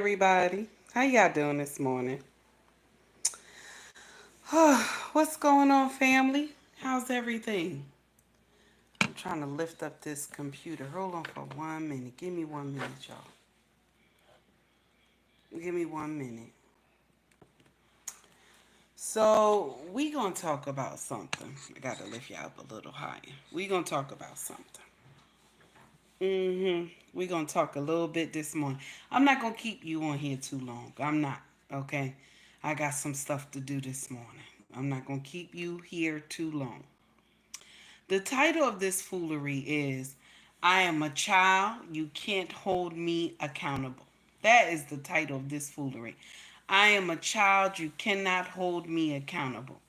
everybody. How y'all doing this morning? What's going on, family? How's everything? I'm trying to lift up this computer. Hold on for 1 minute. Give me 1 minute, y'all. Give me 1 minute. So we gonna talk about something. I gotta lift y'all up a little higher. We gonna talk about something. We gonna talk a little bit this morning. I'm not gonna keep you on here too long. I'm not. Okay. I got some stuff to do this morning. I'm not gonna keep you here too long. The title of this foolery is I am a child, you can't hold me accountable. That is the title of this foolery. I am a child, you cannot hold me accountable.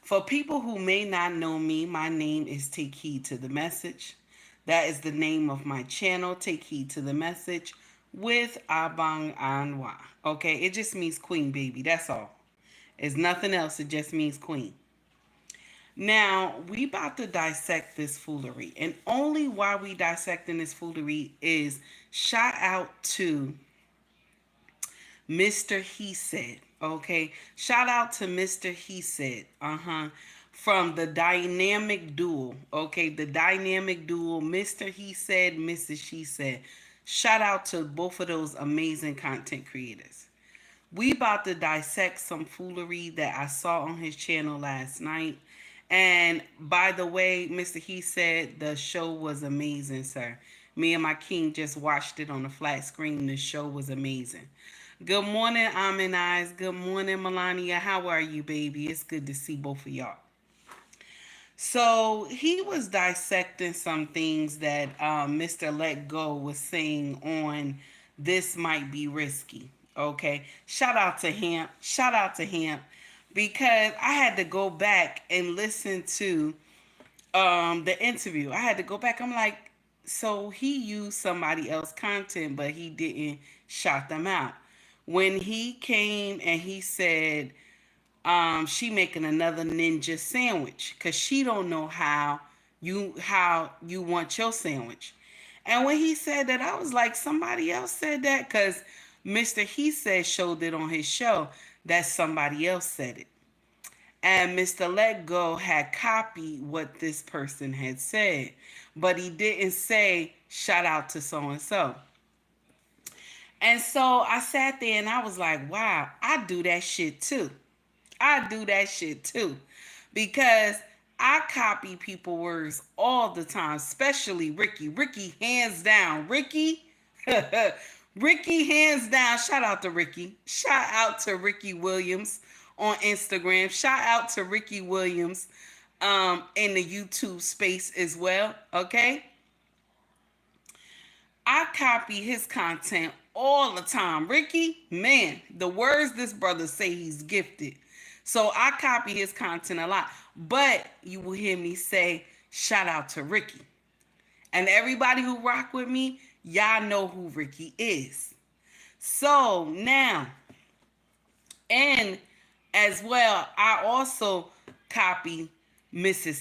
For people who may not know me, my name is Take Heed to the Message. That is the name of my channel, Take Heed to the Message with Abang Anwa. Okay, it just means queen, baby. That's all. It's nothing else. It just means queen. Now, we about to dissect this foolery. And only why we dissecting this foolery is shout out to Mr. He Said. Okay. Shout out to Mr. He Said. From the dynamic duo. Okay. The dynamic duo, Mr. He Said, Mrs. She Said. Shout out to both of those amazing content creators. We about to dissect some foolery that I saw on his channel last night. And by the way, Mr. He Said the show was amazing, sir. Me and my king just watched it on the flat screen. The show was amazing. Good morning, Amin Eyes. Good morning, Melania. How are you, baby? It's good to see both of y'all. So he was dissecting some things that Mr. Let Go was saying on This Might Be Risky. Okay. Shout out to him. Shout out to him. Because I had to go back and listen to the interview. I had to go back. I'm like, so he used somebody else's content, but he didn't shout them out. When he came and he said, she making another ninja sandwich because she don't know how you want your sandwich. And when he said that, I was like, somebody else said that because Mr. He Said showed it on his show that somebody else said it. And Mr. Let Go had copied what this person had said, but he didn't say shout out to so and so. And so I sat there and I was like, wow, I do that shit too. I do that shit too. Because I copy people words all the time, especially Ricky. Ricky, hands down. Ricky, Ricky, hands down. Shout out to Ricky. Shout out to Ricky Williams on Instagram. Shout out to Ricky Williams in the YouTube space as well. Okay. I copy his content all the time. Ricky, man, the words this brother say, he's gifted. So I copy his content a lot. But you will hear me say, shout out to Ricky. And everybody who rock with me, y'all know who Ricky is. So now, and as well, I also copy Mr.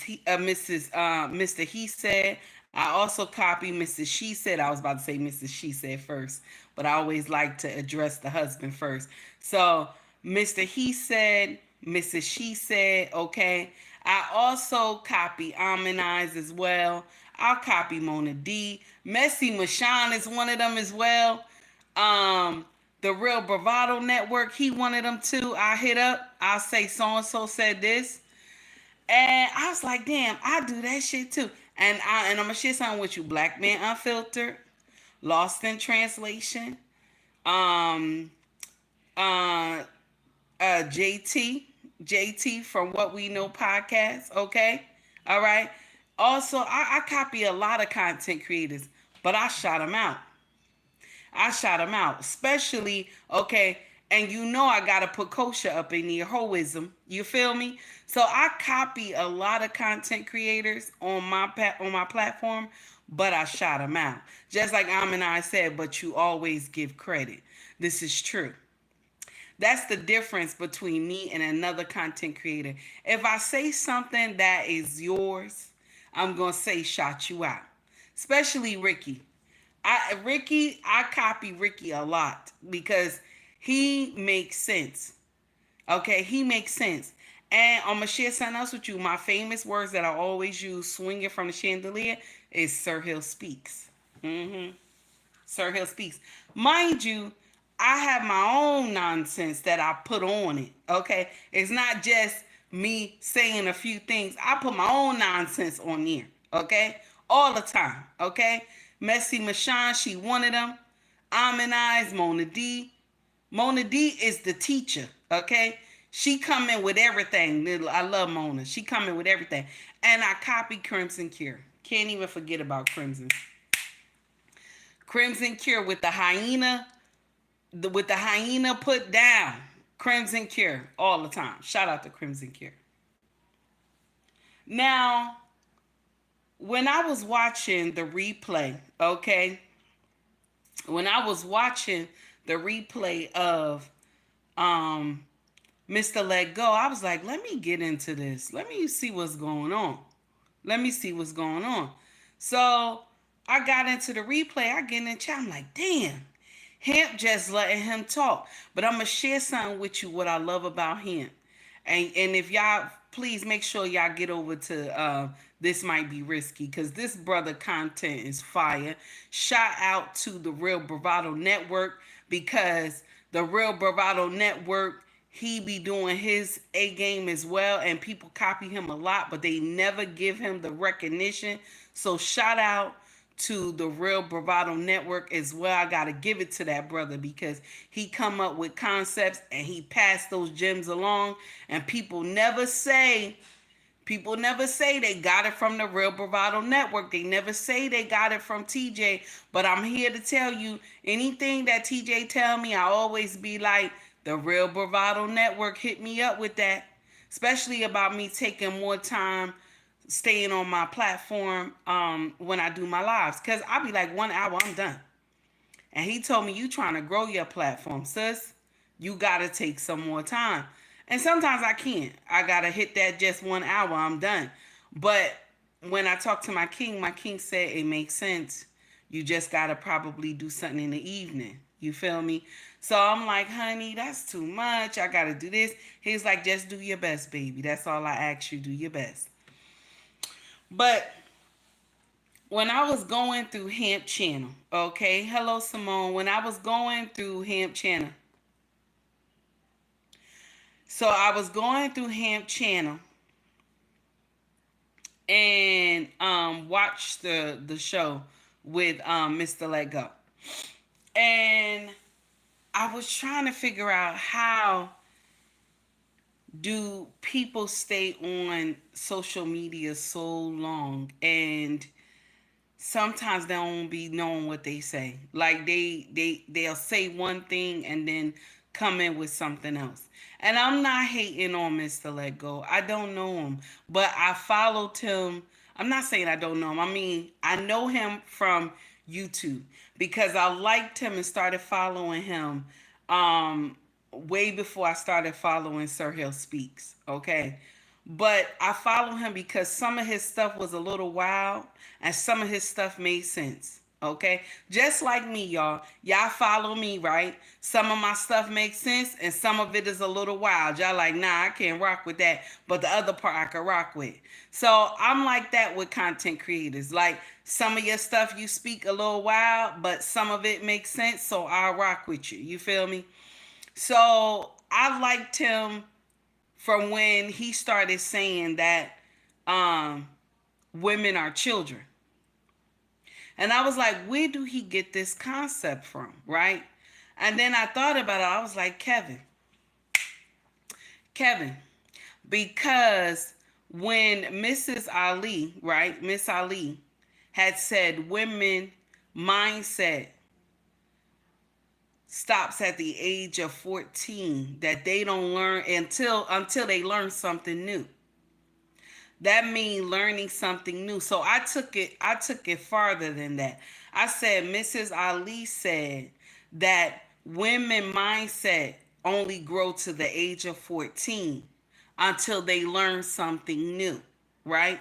He Said. I also copy Mrs. She Said. I was about to say Mrs. She Said first, but I always like to address the husband first. So Mr. He Said, Mrs. She Said, okay. I also copy Aminize as well. I'll copy Mona D. Messy Mashawn is one of them as well. The Real Bravado Network, he one of them too. I hit up. I'll say so-and-so said this. And I was like, damn, I do that shit too. And I'm gonna share something with you. Black Man Unfiltered, Lost in Translation, um, uh, JT from What We Know podcast. Okay, all right. Also, I copy a lot of content creators, but I shot them out. I shot them out, especially okay. And you know I gotta put kosher up in here, hoism. You feel me? So I copy a lot of content creators on my platform, but I shot them out. Just like Amin I said, but you always give credit. This is true. That's the difference between me and another content creator. If I say something that is yours, I'm gonna say shout you out. Especially Ricky. I copy Ricky a lot because he makes sense. Okay, he makes sense. And I'm gonna share something else with you. My famous words that I always use, swinging from the chandelier, is Sir Hill speaks. Mm-hmm. Sir Hill speaks. Mind you, I have my own nonsense that I put on it. Okay, it's not just me saying a few things. I put my own nonsense on there. Okay, all the time. Okay, Messy Mashawn, she one of them. Almond Eyes, Mona D. Mona D is the teacher. Okay, she coming with everything. I love Mona. She coming with everything, and I copy Crimson Cure. Can't even forget about Crimson. Crimson Cure with the hyena, with the hyena put down. Crimson Cure all the time. Shout out to Crimson Cure. Now, when I was watching the replay, okay, when I was watching the replay of um Mr. Let Go, I was like, let me get into this. Let me see what's going on. Let me see what's going on. So I got into the replay. I get in the chat. I'm like, damn, Hemp just letting him talk. But I'm gonna share something with you what I love about him. And if y'all please make sure y'all get over to This Might Be Risky, because this brother content is fire. Shout out to the Real Bravado Network, because the Real Bravado Network, he be doing his A game as well, and people copy him a lot, but they never give him the recognition. So shout out to the Real Bravado Network as well. I gotta give it to that brother because he come up with concepts and he passed those gems along. And people never say they got it from the Real Bravado Network. They never say they got it from TJ. But I'm here to tell you, anything that TJ tell me, I always be like, the Real Bravado Network hit me up with that. Especially about me taking more time staying on my platform when I do my lives. Because I'll be like, 1 hour, I'm done. And he told me, you trying to grow your platform, sis. You got to take some more time. And sometimes I can't. I got to hit that just 1 hour, I'm done. But when I talked to my king said it makes sense. You just got to probably do something in the evening. You feel me? So I'm like, honey, that's too much. I got to do this. He's like, just do your best, baby. That's all I ask you. Do your best. But when I was going through Hemp Channel, okay, hello Simone. When I was going through Hemp Channel, so I was going through Hemp Channel and watched the show with Mr. Let Go, and I was trying to figure out how do people stay on social media so long and sometimes they don't be knowing what they say. Like they'll say one thing and then come in with something else. And I'm not hating on Mr. Let Go. I don't know him, but I followed him. I'm not saying I don't know him. I mean, I know him from YouTube because I liked him and started following him way before I started following Sir Hill Speaks. Okay. But I follow him because some of his stuff was a little wild and some of his stuff made sense. Okay? Just like me, y'all. Y'all follow me, right? Some of my stuff makes sense and some of it is a little wild. Y'all like, nah, I can't rock with that. But the other part I can rock with. So I'm like that with content creators. Like some of your stuff you speak a little wild, but some of it makes sense. So I'll rock with you. You feel me? So I liked him from when he started saying that um, women are children. And I was like, where do he get this concept from, right? And then I thought about it. I was like, Kevin, because when Mrs. Ali, right, Miss Ali had said women mindset stops at the age of 14, that they don't learn until they learn something new. That means learning something new. So I took it farther than that. I said Mrs. Ali said that women mindset only grow to the age of 14 until they learn something new, right?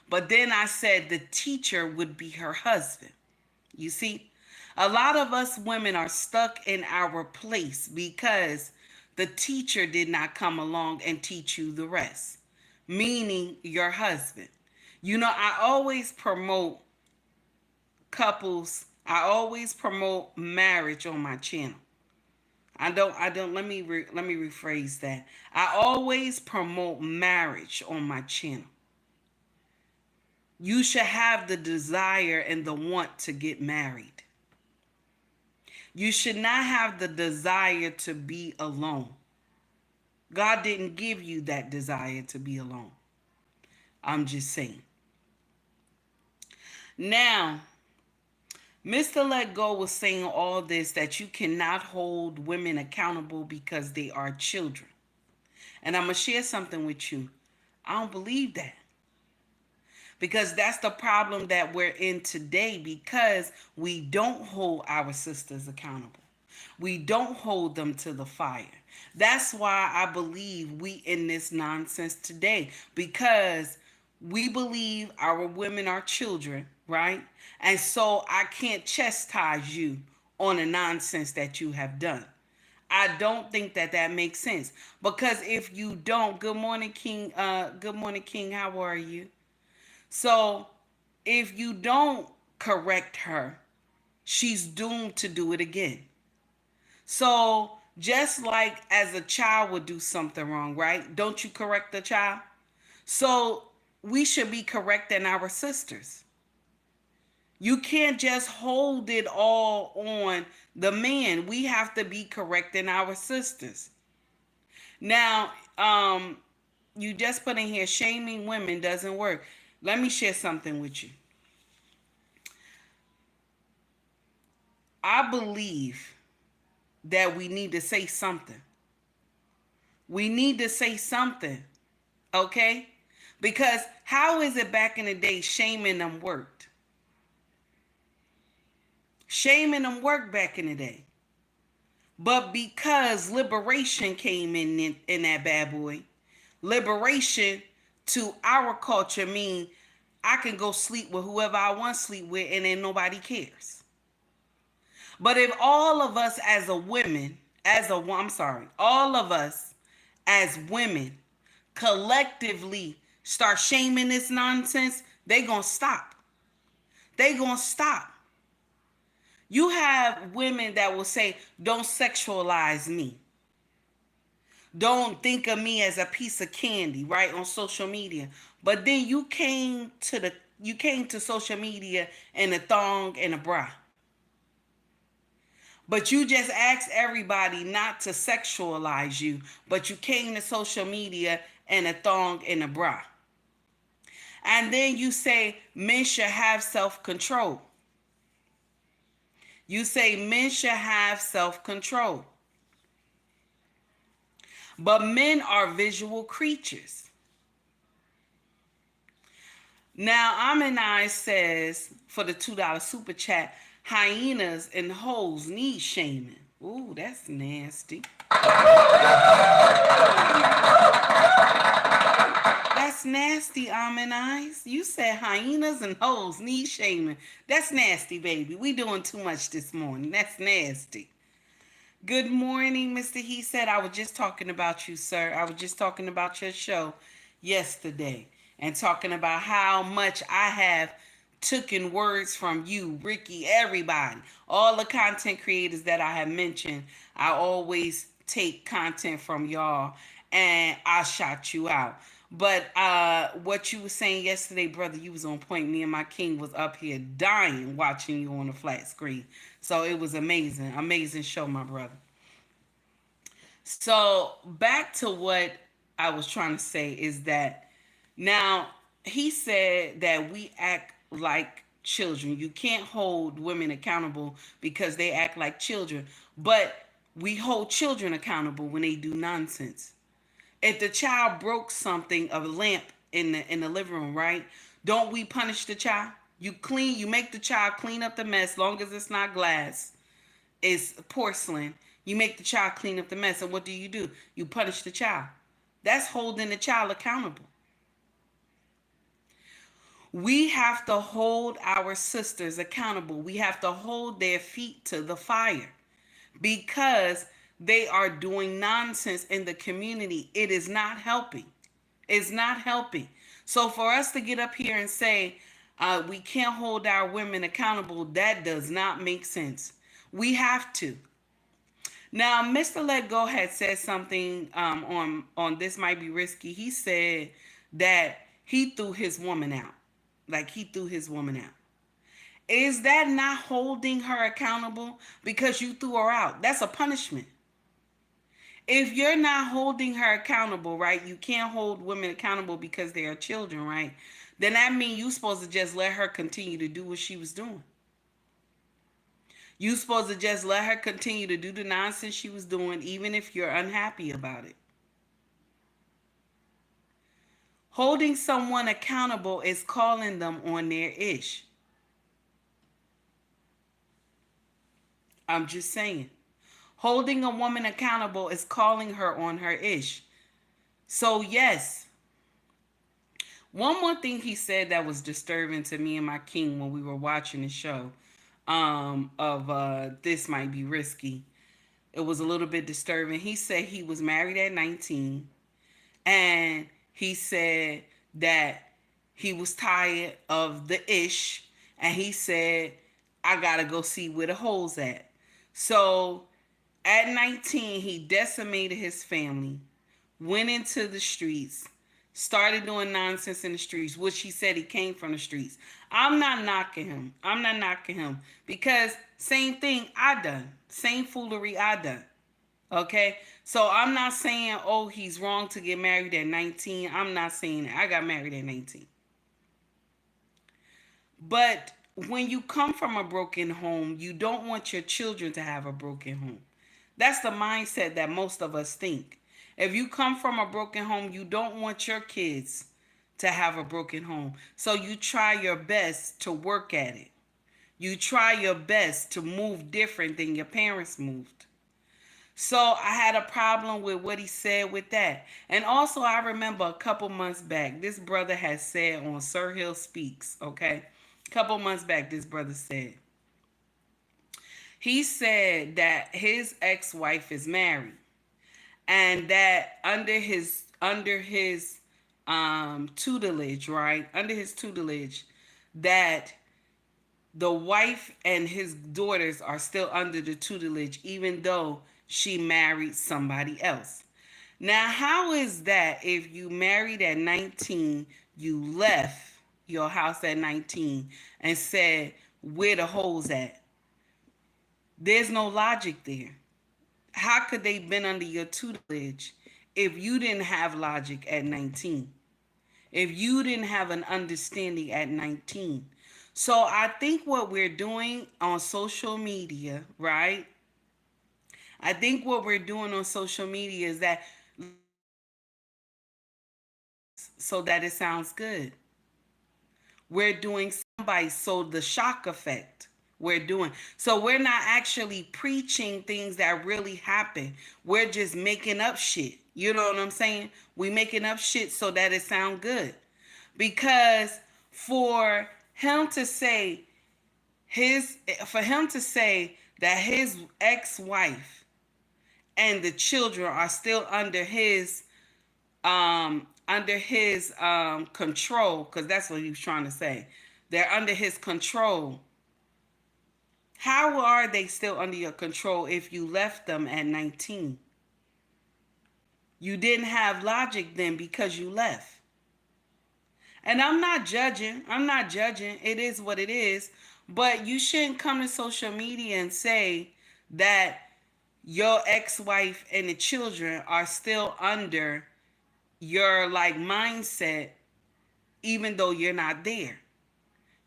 But then I said the teacher would be her husband. You see, a lot of us women are stuck in our place because the teacher did not come along and teach you the rest, meaning your husband. You know, I always promote couples, I always promote marriage on my channel. I don't let me rephrase that. I always promote marriage on my channel. You should have the desire and the want to get married. You should not have the desire to be alone. God didn't give you that desire to be alone. I'm just saying. Now, Mr. Let Go was saying all this that you cannot hold women accountable because they are children. And I'm going to share something with you. I don't believe that. Because that's the problem that we're in today, because we don't hold our sisters accountable. We don't hold them to the fire. That's why I believe we in this nonsense today, because we believe our women are children, right? And so I can't chastise you on the nonsense that you have done. I don't think that that makes sense, because if you don't, good morning, King. Good morning, King. How are you? So if you don't correct her, she's doomed to do it again. So just like as a child would do something wrong, right? Don't you correct the child? So we should be correcting our sisters. You can't just hold it all on the man. We have to be correcting our sisters. Now, you just put in here, shaming women doesn't work. Let me share something with you. I believe that we need to say something. We need to say something, okay? Because how is it back in the day shaming them worked? Shaming them worked back in the day. But because liberation came in that bad boy, liberation to our culture mean I can go sleep with whoever I want to sleep with and then nobody cares. But if all of us as a women, all of us as women collectively start shaming this nonsense, they gonna stop. They gonna stop. You have women that will say, don't sexualize me. Don't think of me as a piece of candy, right? On social media. But then you came to social media in a thong and a bra. But you just asked everybody not to sexualize you, but you came to social media in a thong and a bra. And then you say men should have self-control. You say men should have self-control. But men are visual creatures. Now, Aminai says, for the $2 super chat, hyenas and hoes need shaming. Ooh, that's nasty. That's nasty, Aminai. You said hyenas and hoes need shaming. That's nasty, baby. We doing too much this morning. That's nasty. Good morning, Mr. He said, I was just talking about you, sir. I was just talking about your show yesterday and talking about how much I have taken words from you, Ricky, everybody, all the content creators that I have mentioned. I always take content from y'all and I shout you out. But what you were saying yesterday, brother, you was on point. Me and my king was up here dying watching you on the flat screen. So it was amazing. Amazing show, my brother. So back to what I was trying to say is that now he said that we act like children. You can't hold women accountable because they act like children. But we hold children accountable when they do nonsense. If the child broke something, a lamp in the living room, right? Don't we punish the child? You make the child clean up the mess, long as it's not glass, it's porcelain. You make the child clean up the mess, and what do? You punish the child. That's holding the child accountable. We have to hold our sisters accountable. We have to hold their feet to the fire because they are doing nonsense in the community. It is not helping. It's not helping. So for us to get up here and say we can't hold our women accountable, that does not make sense. We have to. Now, Mr. Let Go had said something on This Might Be Risky. He said that he threw his woman out. Like he threw his woman out. Is that not holding her accountable because you threw her out? That's a punishment. If you're not holding her accountable, right? You can't hold women accountable because they are children, right? Then that means you're supposed to just let her continue to do what she was doing. You're supposed to just let her continue to do the nonsense she was doing, even if you're unhappy about it. Holding someone accountable is calling them on their ish. I'm just saying. Holding a woman accountable is calling her on her ish. So, yes. One more thing he said that was disturbing to me and my king when we were watching the show of This Might Be Risky. It was a little bit disturbing. He said he was married at 19, and he said that he was tired of the ish, and he said, I gotta go see where the hole's at. So at 19, he decimated his family, went into the streets, started doing nonsense in the streets, which he said he came from the streets. I'm not knocking him. I'm not knocking him because same thing I done. Same foolery I done. Okay? So I'm not saying, oh, he's wrong to get married at 19. I'm not saying that. I got married at 19. But when you come from a broken home, you don't want your children to have a broken home. That's the mindset that most of us think. If you come from a broken home, you don't want your kids to have a broken home. So you try your best to work at it. You try your best to move different than your parents moved. So I had a problem with what he said with that. And also I remember a couple months back, this brother had said on Sir Hill Speaks, okay? A couple months back, this brother said, he said that his ex-wife is married and that under his tutelage, right? Under his tutelage, that the wife and his daughters are still under the tutelage, even though she married somebody else. Now, how is that if you married at 19, you left your house at 19 and said, where the holes at? There's no logic there. How could they been under your tutelage if you didn't have logic at 19? If you didn't have an understanding at 19? So I think what we're doing on social media, right? I think what we're doing on social media is that so that it sounds good. We're doing somebody so the shock effect we're doing. So we're not actually preaching things that really happen. We're just making up shit. You know what I'm saying? We making up shit so that it sound good. Because for him to say that his ex-wife and the children are still under his control, because that's what he was trying to say. They're under his control. How are they still under your control if you left them at 19? You didn't have logic then because you left. And I'm not judging. I'm not judging. It is what it is. But you shouldn't come to social media and say that your ex-wife and the children are still under your like mindset, even though you're not there.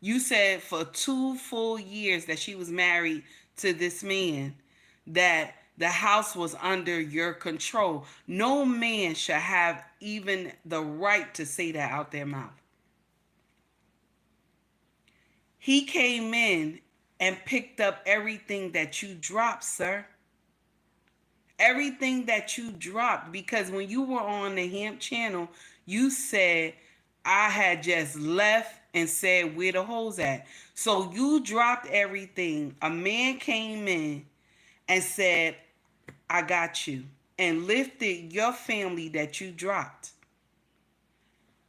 You said for 2 full years that she was married to this man, that the house was under your control. No man should have even the right to say that out their mouth. He came in and picked up everything that you dropped, sir. Everything that you dropped, because when you were on the Hemp channel, you said I had just left and said, where the hoes at? So you dropped everything. A man came in and said, I got you, and lifted your family that you dropped.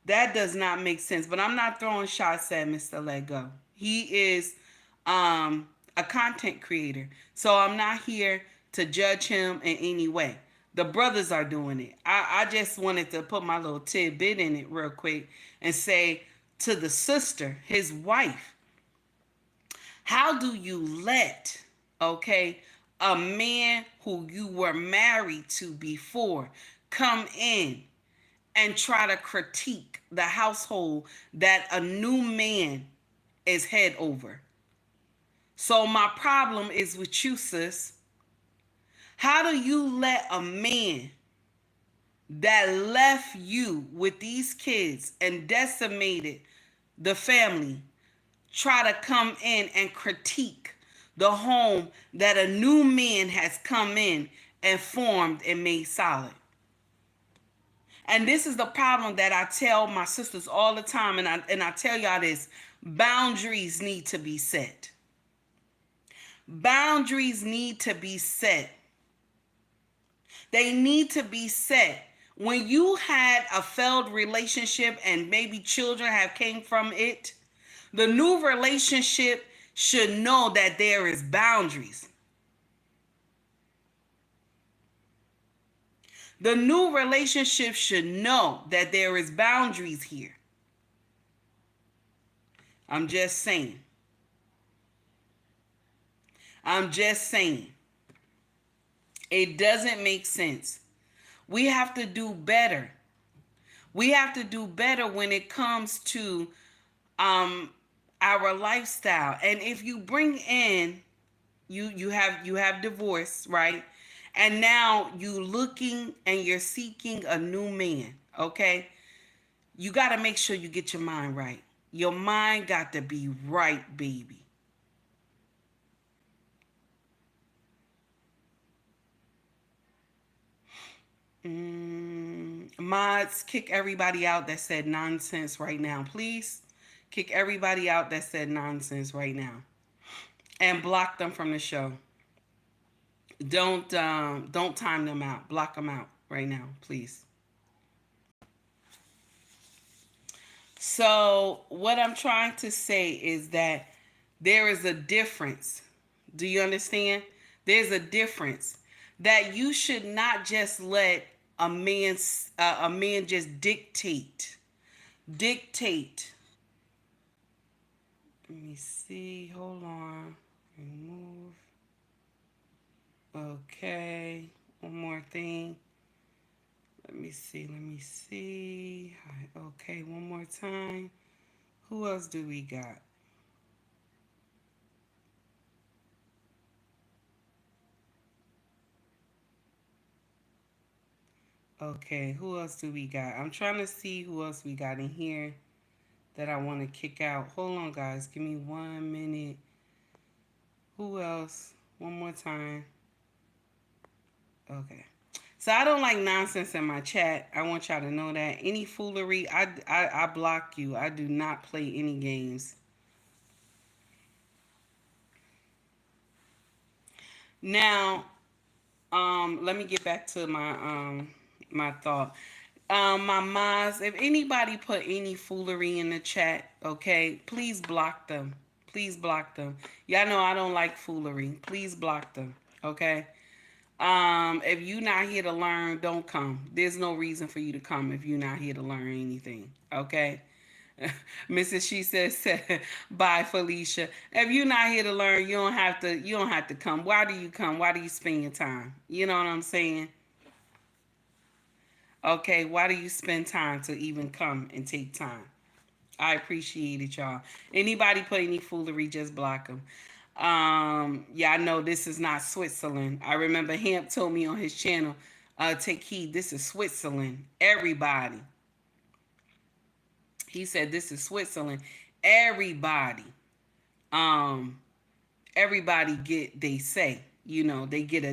That does not make sense. But I'm not throwing shots at Mr. Lego. He is a content creator. So I'm not here to judge him in any way. The brothers are doing it. I just wanted to put my little tidbit in it real quick and say to the sister, his wife, how do you let, okay, a man who you were married to before come in and try to critique the household that a new man is head over? So my problem is with you, sis. How do you let a man that left you with these kids and decimated the family try to come in and critique the home that a new man has come in and formed and made solid? And this is the problem that I tell my sisters all the time, and I tell y'all this: boundaries need to be set. Boundaries need to be set. They need to be set. When you had a failed relationship and maybe children have came from it, the new relationship should know that there is boundaries. The new relationship should know that there is boundaries here. I'm just saying. I'm just saying. It doesn't make sense. We have to do better. We have to do better when it comes to our lifestyle. And if you bring in, you have divorce, right? And now you looking and you're seeking a new man, okay? You got to make sure you get your mind right. Your mind got to be right, baby. Mods, kick everybody out that said nonsense right now, please. Kick everybody out that said nonsense right now, and block them from the show. Don't time them out. Block them out right now, please. So what I'm trying to say is that there is a difference. Do you understand? There's a difference that you should not just let a man just dictate. Let me see. Hold on. Remove. Okay. One more thing. Let me see. Let me see. Okay. One more time. Who else do we got? Okay. Who else do we got? I'm trying to see who else we got in here that I want to kick out. Hold on, guys. Give me 1 minute. Who else? One more time. Okay. So I don't like nonsense in my chat. I want y'all to know that. Any foolery, I block you. I do not play any games. Now, let me get back to my thought. My moms, if anybody put any foolery in the chat, okay, please block them. Please block them. Y'all know I don't like foolery. Please block them. Okay. If you're not here to learn, don't come. There's no reason for you to come if you're not here to learn anything. Okay. Mrs. She says, bye, Felicia. If you're not here to learn, you don't have to come. Why do you come? Why do you spend your time? You know what I'm saying? Okay, why do you spend time to even come and take time? I appreciate it, y'all. Anybody put any foolery, just block them. Yeah, I know this is not Switzerland. I remember Hamp told me on his channel, take heed, this is Switzerland. Everybody. He said this is Switzerland. Everybody. Um, everybody get they say, they get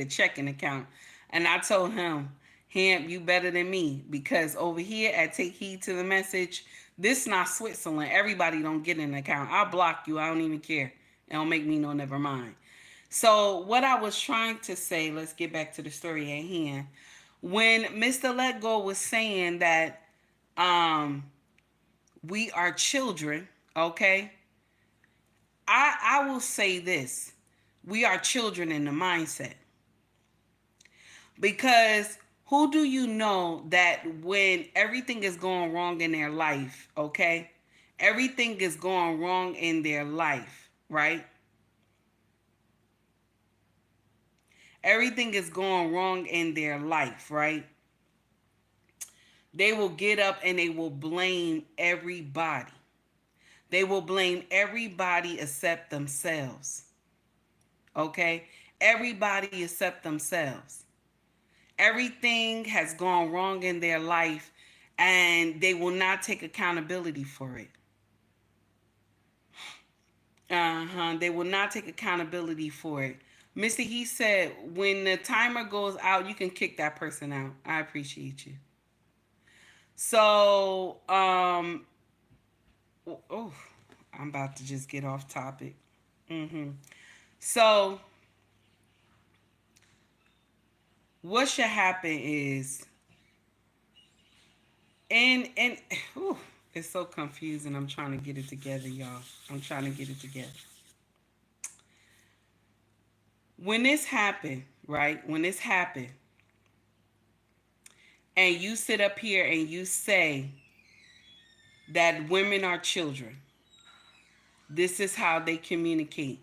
a checking account. And I told him, Hamp, you better than me, because over here at Take Heed to the Message, This not Switzerland. Everybody don't get an account. I'll block you. I don't even care. It don't make me no never mind. So what I was trying to say, let's get back to the story at hand. When Mr. Let Go was saying that um we are children, okay? I will say this. We are children in the mindset. Because who do you know that when everything is going wrong in their life, okay? Everything is going wrong in their life, right? Everything is going wrong in their life, right? They will get up and they will blame everybody. They will blame everybody except themselves. Okay? Everybody except themselves. Everything has gone wrong in their life and they will not take accountability for it. They will not take accountability for it. Mr. He said, when the timer goes out, you can kick that person out. I appreciate you. So, oh, I'm about to just get off topic. So, what should happen is, and whew, it's so confusing. I'm trying to get it together, y'all. I'm trying to get it together. When this happened, right? When this happened, and you sit up here and you say that women are children, this is how they communicate.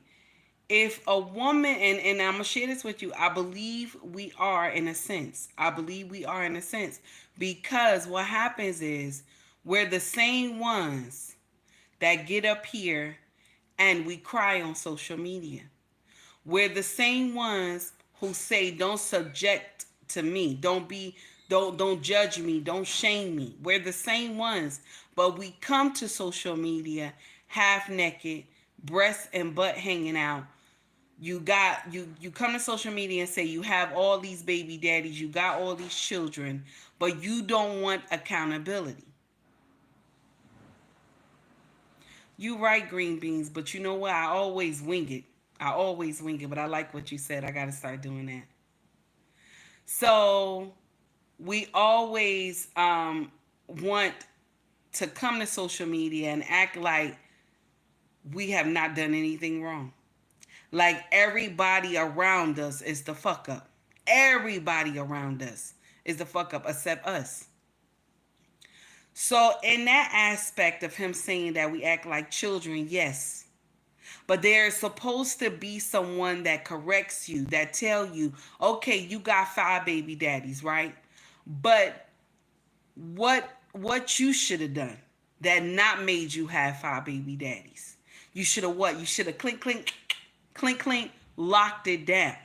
If a woman, and I'm gonna share this with you, I believe we are in a sense. I believe we are in a sense. Because what happens is we're the same ones that get up here and we cry on social media. We're the same ones who say don't subject to me. Don't judge me. Don't shame me. We're the same ones. But we come to social media half naked, breasts and butt hanging out. You come to social media and say you have all these baby daddies, you got all these children, but you don't want accountability. You right, green beans, but you know what? I always wing it. I always wing it, but I like what you said. I gotta start doing that. So we always want to come to social media and act like we have not done anything wrong. Like everybody around us is the fuck up. Everybody around us is the fuck up except us. So in that aspect of him saying that we act like children, yes. But there's supposed to be someone that corrects you, that tell you, okay, you got 5 baby daddies, right? But what you should have done that not made you have 5 baby daddies? You should have what? You should have clink clink clink clink locked it down.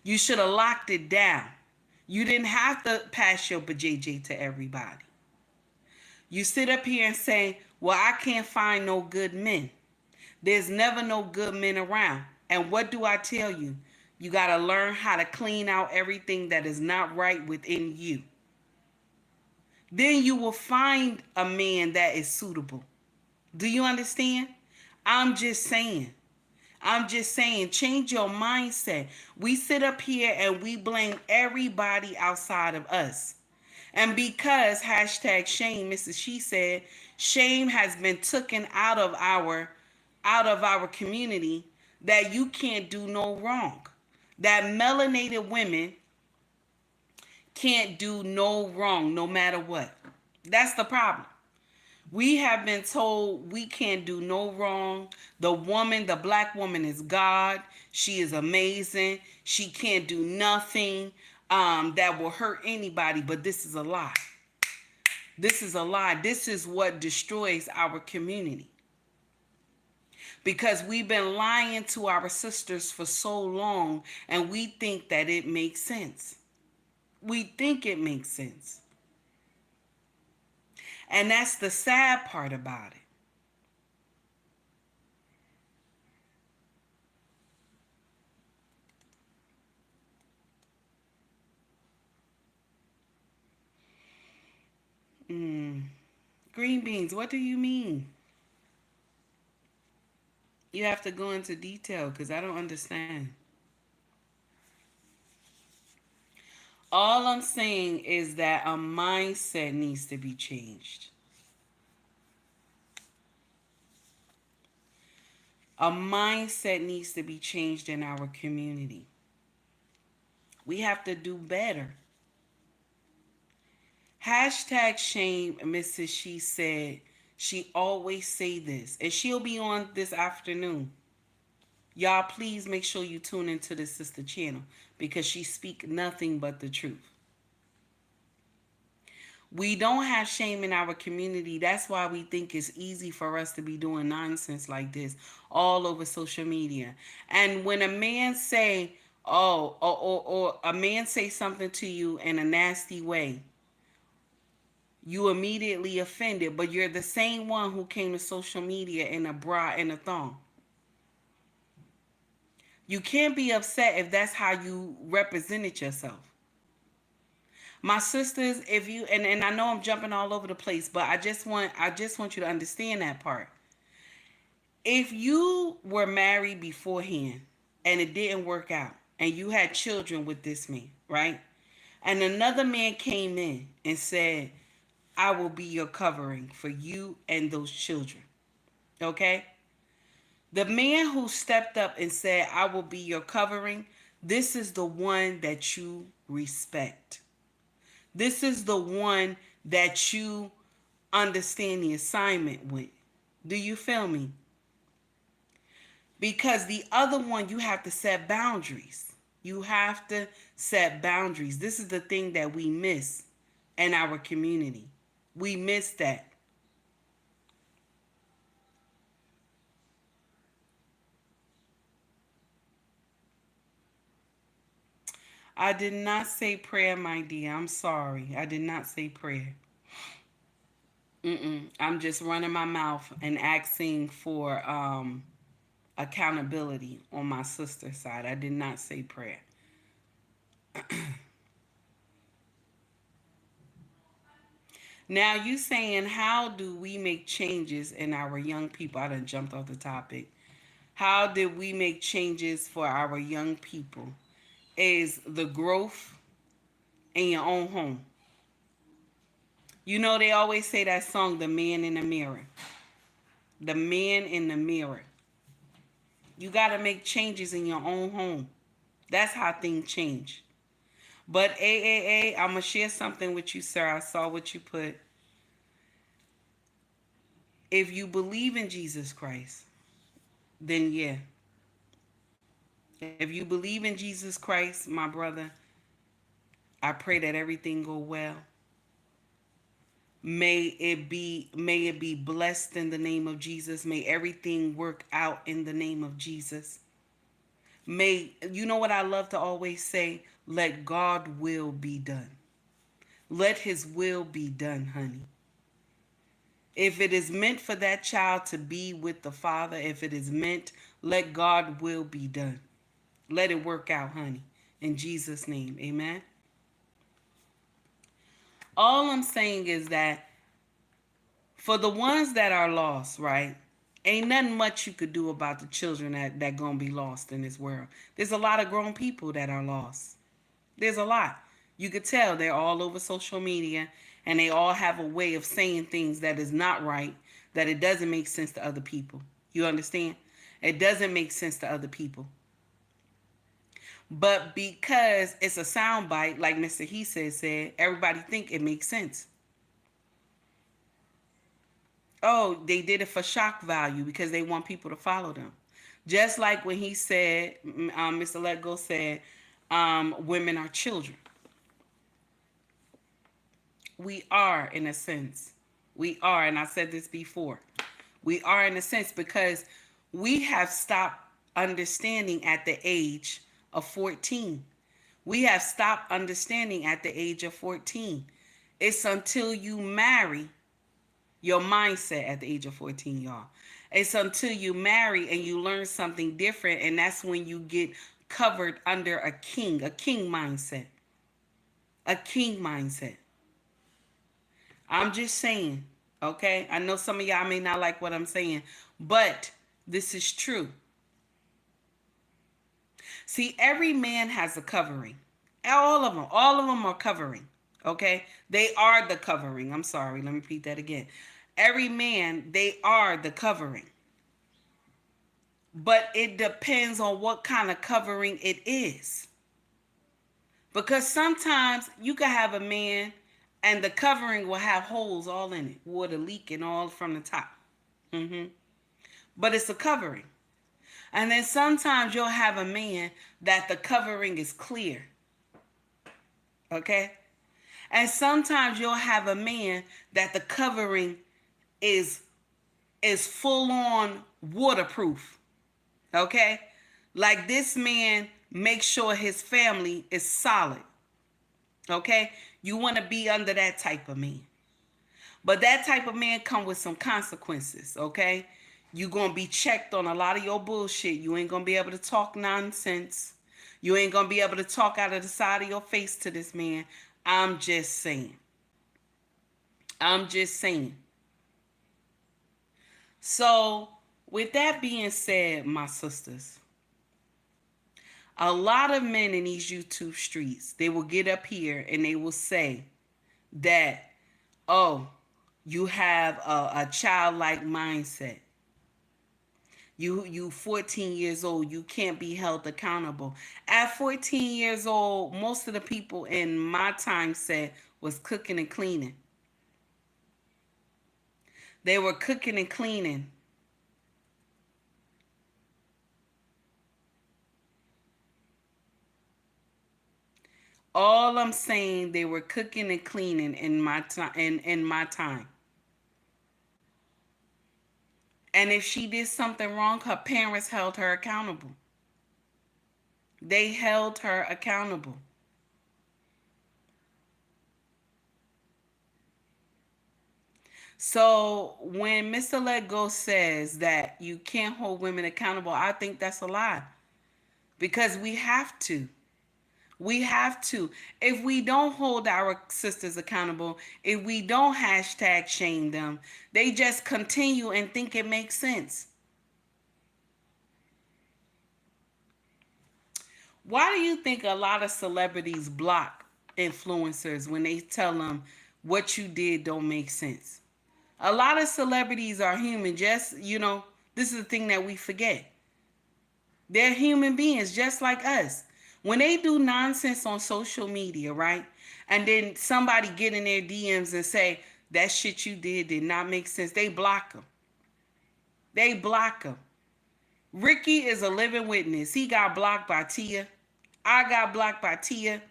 You should have locked it down. You didn't have to pass your BJJ to everybody. You sit up here and say, well, I can't find no good men. There's never no good men around. And what do I tell you? You got to learn how to clean out everything that is not right within you. Then you will find a man that is suitable. Do you understand? I'm just saying. I'm just saying, change your mindset. We sit up here and we blame everybody outside of us. And because hashtag shame, Mrs. She said, shame has been taken out of our community, that you can't do no wrong. That melanated women can't do no wrong no matter what. That's the problem. We have been told we can't do no wrong. The black woman is God. She is amazing. She can't do nothing that will hurt anybody. But this is a lie. This is a lie. This is what destroys our community. Because we've been lying to our sisters for so long and we think that it makes sense. We think it makes sense. And that's the sad part about it. Mm. Green beans, what do you mean? You have to go into detail because I don't understand. All I'm saying is that a mindset needs to be changed. A mindset needs to be changed in our community. We have to do better. Hashtag shame, Mrs. She said. She always say this, and she'll be on this afternoon. Y'all, please make sure you tune into the sister channel because she speak nothing but the truth. We don't have shame in our community. That's why we think it's easy for us to be doing nonsense like this all over social media. And when a man say, oh, or a man say something to you in a nasty way, you immediately offended, but you're the same one who came to social media in a bra and a thong. You can't be upset if that's how you represented yourself. My sisters, if you and I know I'm jumping all over the place, but I just want you to understand that part. If you were married beforehand and it didn't work out and you had children with this man, right? And another man came in and said, I will be your covering for you and those children. Okay? The man who stepped up and said, I will be your covering, this is the one that you respect. This is the one that you understand the assignment with. Do you feel me? Because the other one, you have to set boundaries. You have to set boundaries. This is the thing that we miss in our community. We miss that. I did not say prayer, my dear. I'm sorry. I did not say prayer. I'm just running my mouth and asking for accountability on my sister's side. I did not say prayer. Now you saying how do we make changes in our young people? I done jumped off the topic. How did we make changes for our young people? Is the growth in your own home. You know they always say that song, The Man in the Mirror. The Man in the Mirror. You gotta make changes in your own home. That's how things change. But I'm gonna share something with you, sir. I saw what you put. If you believe in Jesus Christ, then yeah. If you believe in Jesus Christ, my brother, I pray that everything go well. May it be blessed in the name of Jesus. May everything work out in the name of Jesus. May you know what I love to always say? Let God will be done. Let his will be done, honey. If it is meant for that child to be with the Father, if it is meant, let God will be done. Let it work out, honey. In Jesus' name, amen. All I'm saying is that for the ones that are lost, right? Ain't nothing much you could do about the children that gonna be lost in this world. There's a lot of grown people that are lost. There's a lot. You could tell they're all over social media and they all have a way of saying things that is not right, that it doesn't make sense to other people. You understand? It doesn't make sense to other people. But because it's a soundbite, like Mr. He said, everybody think it makes sense. Oh, they did it for shock value because they want people to follow them. Just like when he said, Mr. Let Go said, women are children. We are, in a sense. We are, and I said this before. We are, in a sense, because we have stopped understanding at the age of 14. We have stopped understanding at the age of 14. It's until you marry your mindset at the age of 14, y'all. It's until you marry and you learn something different, and that's when you get covered under a king mindset. A king mindset. I'm just saying, Okay? I know some of y'all may not like what I'm saying, but this is true. See, every man has a covering. All of them are covering. Okay? They are the covering. I'm sorry. Let me repeat that again. Every man, they are the covering. But it depends on what kind of covering it is. Because sometimes you can have a man and the covering will have holes all in it, water leaking all from the top. hmm But it's a covering. And then sometimes you'll have a man that the covering is clear. Okay? And sometimes you'll have a man that the covering is full on waterproof. Okay? Like this man makes sure his family is solid. Okay? You want to be under that type of man. But that type of man come with some consequences, okay? You going to be checked on a lot of your bullshit. You ain't going to be able to talk nonsense. You ain't going to be able to talk out of the side of your face to this man. I'm just saying. I'm just saying. So, with that being said, my sisters, a lot of men in these YouTube streets, they will get up here and they will say that, oh, you have a childlike mindset. You 14 years old, you can't be held accountable. At 14 years old, most of the people in my time set was cooking and cleaning. They were cooking and cleaning. All I'm saying, they were cooking and cleaning in my time. In my time. And if she did something wrong, her parents held her accountable. They held her accountable. So when Mr. Let Go says that you can't hold women accountable, I think that's a lie. Because we have to. We have to. If we don't hold our sisters accountable, if we don't hashtag shame them, they just continue and think it makes sense. Why do you think a lot of celebrities block influencers when they tell them what you did don't make sense? A lot of celebrities are human. Just, this is the thing that we forget. They're human beings just like us. When they do nonsense on social media, right? And then somebody get in their DMs and say, that shit you did not make sense. They block them. They block them. Ricky is a living witness. He got blocked by Tia. I got blocked by Tia.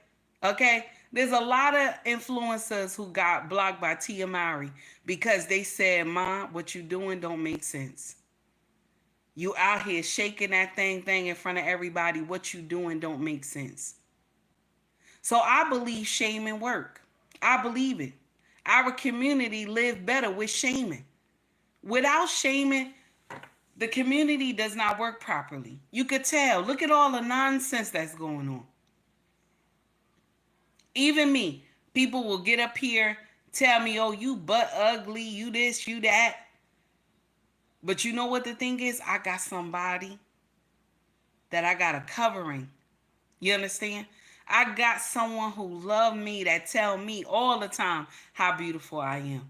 Okay? There's a lot of influencers who got blocked by Tia Mowry because they said, Ma, what you doing don't make sense. You out here shaking that thing in front of everybody. What you doing don't make sense. So I believe shaming work. I believe it. Our community live better with shaming. Without shaming, the community does not work properly. You could tell. Look at all the nonsense that's going on. Even me, people will get up here, tell me, oh, you butt ugly, you this, you that. But you know what the thing is? I got somebody that I got a covering. You understand? I got someone who love me that tell me all the time how beautiful I am.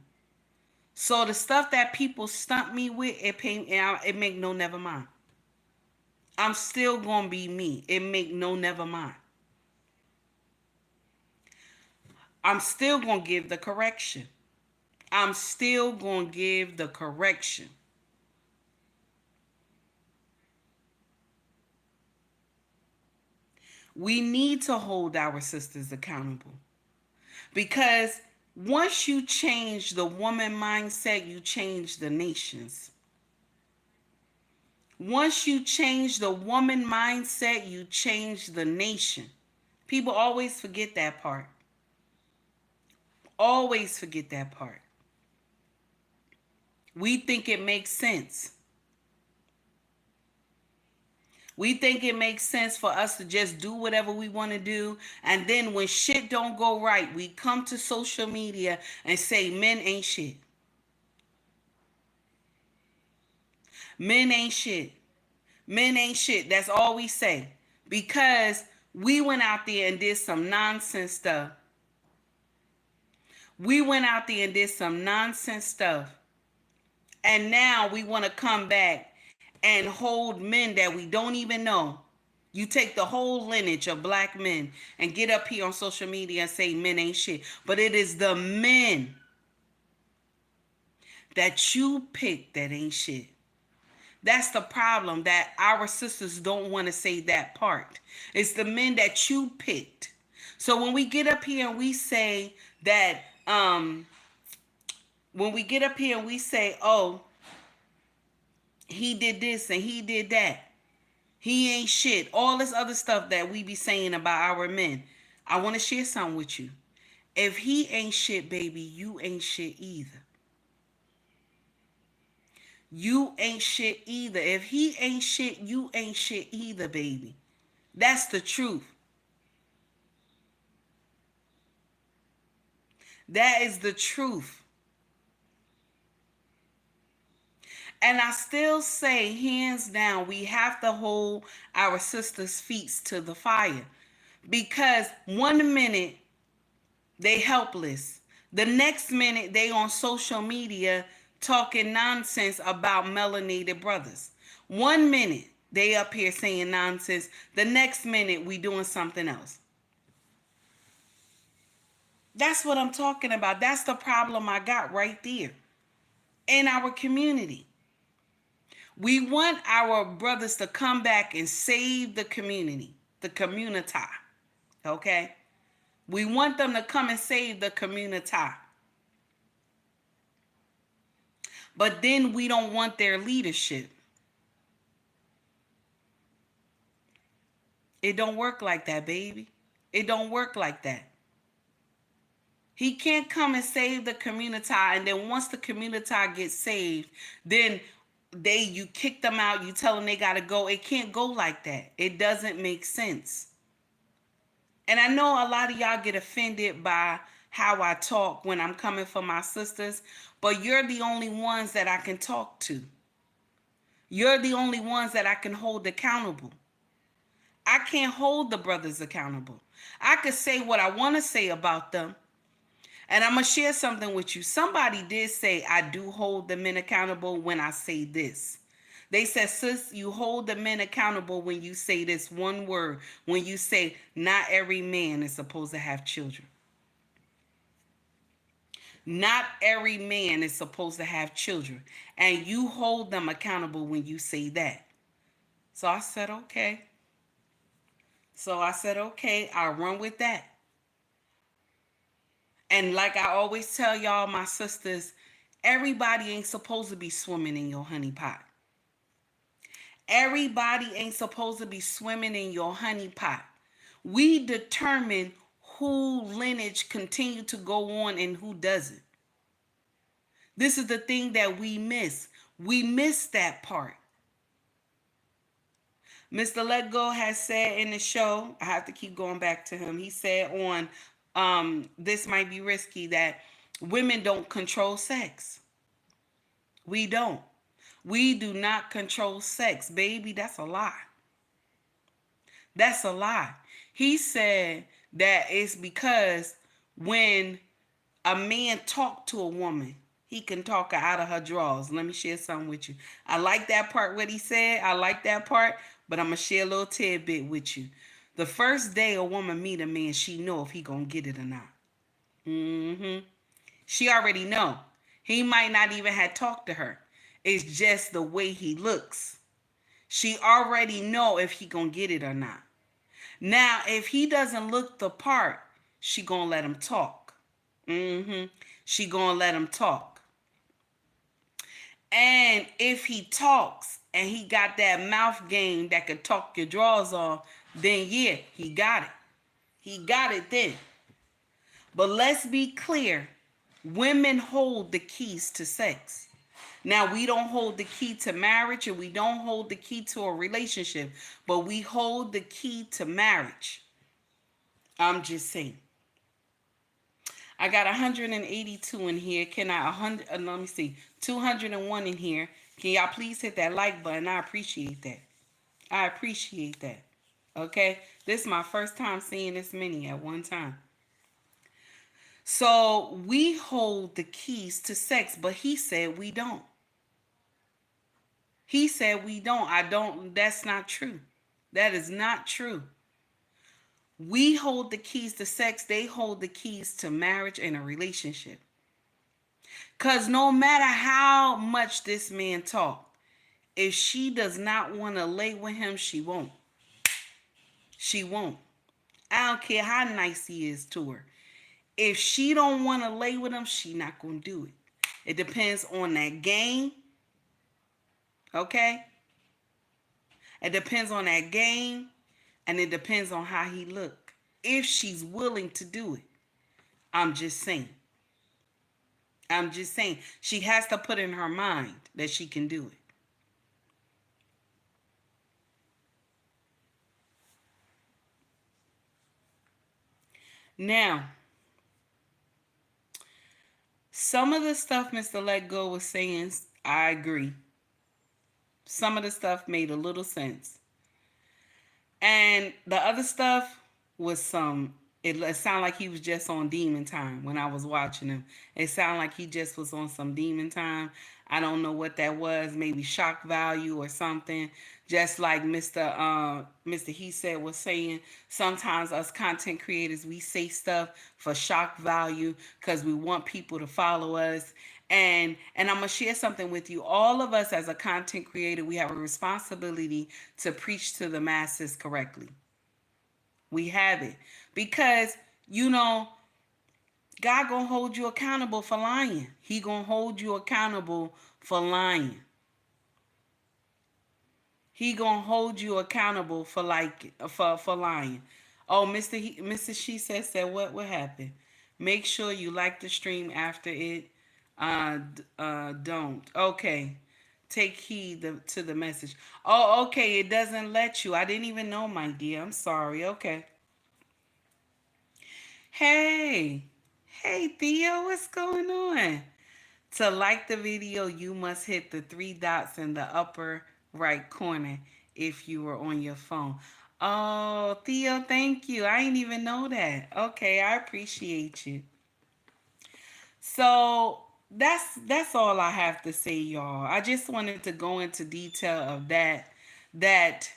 So the stuff that people stump me with, it make no never mind. I'm still gonna be me. It make no never mind. I'm still gonna give the correction. I'm still gonna give the correction. We need to hold our sisters accountable. Because once you change the woman mindset, you change the nations. Once you change the woman mindset, you change the nation. People always forget that part. Always forget that part. We think it makes sense. We think it makes sense for us to just do whatever we want to do. And then when shit don't go right, we come to social media and say men ain't shit. Men ain't shit. Men ain't shit. That's all we say. Because we went out there and did some nonsense stuff. We went out there and did some nonsense stuff. And now we want to come back and hold men that we don't even know. You take the whole lineage of black men and get up here on social media and say men ain't shit. But it is the men that you pick that ain't shit. That's the problem, that our sisters don't want to say that part. It's the men that you picked. So when we get up here and we say that, when we get up here and we say, oh, he did this and he did that, he ain't shit, all this other stuff that we be saying about our men, I want to share something with you. If he ain't shit, baby, you ain't shit either. You ain't shit either. If he ain't shit, you ain't shit either, baby. That's the truth. That is the truth. And I still say, hands down, we have to hold our sisters' feet to the fire. Because one minute they helpless. The next minute they on social media talking nonsense about melanated brothers. One minute they up here saying nonsense. The next minute we doing something else. That's what I'm talking about. That's the problem I got right there in our community. We want our brothers to come back and save the community, the community. Okay? We want them to come and save the community. But then we don't want their leadership. It don't work like that, baby. It don't work like that. He can't come and save the community, and then once the community gets saved, then you kick them out, you tell them they gotta go. It can't go like that. It doesn't make sense. And I know a lot of y'all get offended by how I talk when I'm coming for my sisters, but you're the only ones that I can talk to. You're the only ones that I can hold accountable. I can't hold the brothers accountable. I could say what I want to say about them. And I'm going to share something with you. Somebody did say I do hold the men accountable when I say this. They said, sis, you hold the men accountable when you say this one word. When you say not every man is supposed to have children. Not every man is supposed to have children. And you hold them accountable when you say that. So I said, okay. I'll run with that. And like I always tell y'all, my sisters, everybody ain't supposed to be swimming in your honey pot. Everybody ain't supposed to be swimming in your honey pot. We determine who lineage continue to go on and who doesn't. This is the thing that we miss. We miss that part. Mr. Let Go has said in the show, I have to keep going back to him. He said on This Might Be Risky that women don't control sex. We don't. We do not control sex. Baby, that's a lie. That's a lie. He said that it's because when a man talk to a woman, he can talk her out of her drawers. Let me share something with you. I like that part, what he said. I like that part, but I'm going to share a little tidbit with you. The first day a woman meet a man, she know if he going to get it or not. She already know. He might not even have talked to her. It's just the way he looks. She already know if he going to get it or not. Now, if he doesn't look the part, she going to let him talk. She going to let him talk. And if he talks and he got that mouth game that could talk your drawers off, then yeah, he got it. He got it then. But let's be clear. Women hold the keys to sex. Now, we don't hold the key to marriage and we don't hold the key to a relationship, but we hold the key to marriage. I'm just saying. I got 182 in here. Can I 100? Let me see. 201 in here. Can y'all please hit that like button? I appreciate that. I appreciate that. Okay? This is my first time seeing this many at one time. So we hold the keys to sex, but he said we don't. He said we don't. I don't. That's not true. That is not true. We hold the keys to sex, they hold the keys to marriage and a relationship. Because no matter how much this man talk, if she does not want to lay with him, she won't. She won't. I don't care how nice he is to her. If she don't want to lay with him, she not going to do it. It depends on that game, okay? It depends on that game, and it depends on how he look. If she's willing to do it, I'm just saying. I'm just saying. She has to put in her mind that she can do it. Now, some of the stuff Mr. Let Go was saying, I agree. Some of the stuff made a little sense. And the other stuff was it sounded like he was just on demon time when I was watching him. It sounded like he just was on some demon time. I don't know what that was, maybe shock value or something. Just like Mr. He said was saying, sometimes us content creators, we say stuff for shock value because we want people to follow us. And I'm gonna share something with you. All of us as a content creator, we have a responsibility to preach to the masses correctly. We have it because you know God gonna hold you accountable for lying. He gonna hold you accountable for lying. He gonna hold you accountable for for lying. Oh, Mr. She said what happened? Make sure you like the stream after it. Don't. Okay. Take heed to the message. Oh, okay. It doesn't let you. I didn't even know, my dear. I'm sorry. Okay. Hey. Hey, Theo. What's going on? To like the video, you must hit the three dots in the upper right corner if you were on your phone. Oh, Theo, thank you. I didn't even know that. Okay, I appreciate you. So that's all I have to say, y'all. I just wanted to go into detail of that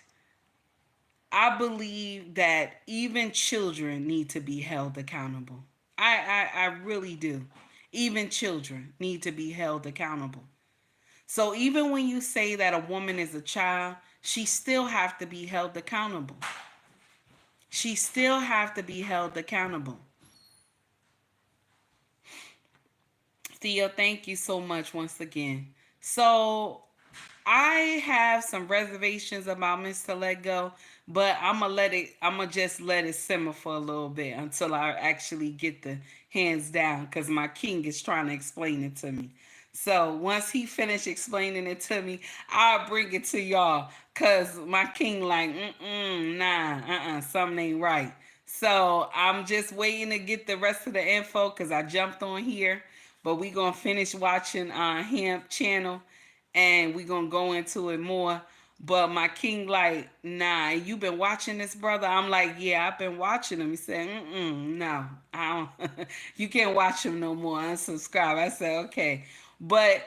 I believe that even children need to be held accountable. I really do. Even children need to be held accountable. So even when you say that a woman is a child, she still have to be held accountable. She still have to be held accountable. Theo, thank you so much once again. So I have some reservations about Mr. Let Go, but I'm gonna just let it simmer for a little bit until I actually get the hands down because my king is trying to explain it to me. So once he finished explaining it to me, I'll bring it to y'all because my king like, something ain't right. So I'm just waiting to get the rest of the info because I jumped on here, but we gonna finish watching him channel and we gonna go into it more. But my king like, nah, you been watching this, brother? I'm like, yeah, I've been watching him. He said, no, I don't. You can't watch him no more. Unsubscribe. I said, okay, but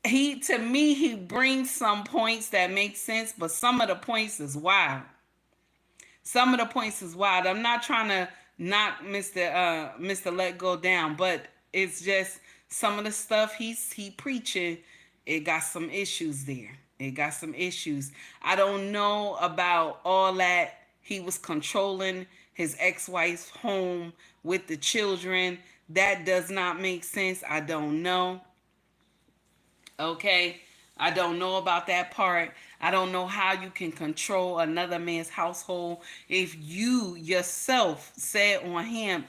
to me he brings some points that make sense, but some of the points is wild. Some of the points is wild. I'm not trying to knock Mr. Let Go down, but it's just some of the stuff he preaching. It got some issues there. It got some issues. I don't know about all that. He was controlling his ex-wife's home with the children. That does not make sense. I don't know. Okay. I don't know about that part. I don't know how you can control another man's household if you yourself said on him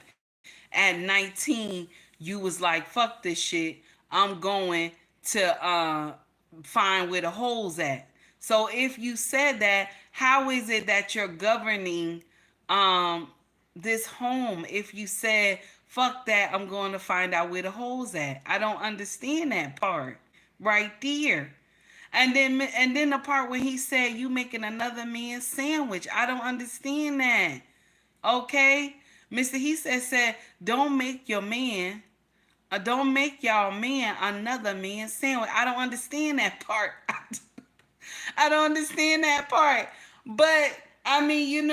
at 19 you was like, fuck this shit. I'm going to find where the holes at. So if you said that, how is it that you're governing um this home if you said, fuck that, I'm going to find out where the holes at? I don't understand that part right there. And then the part when he said you making another man's sandwich. I don't understand that. Okay? Mr. He said don't make your man don't make y'all man another man's sandwich. I don't understand that part. I don't understand that part. But I mean,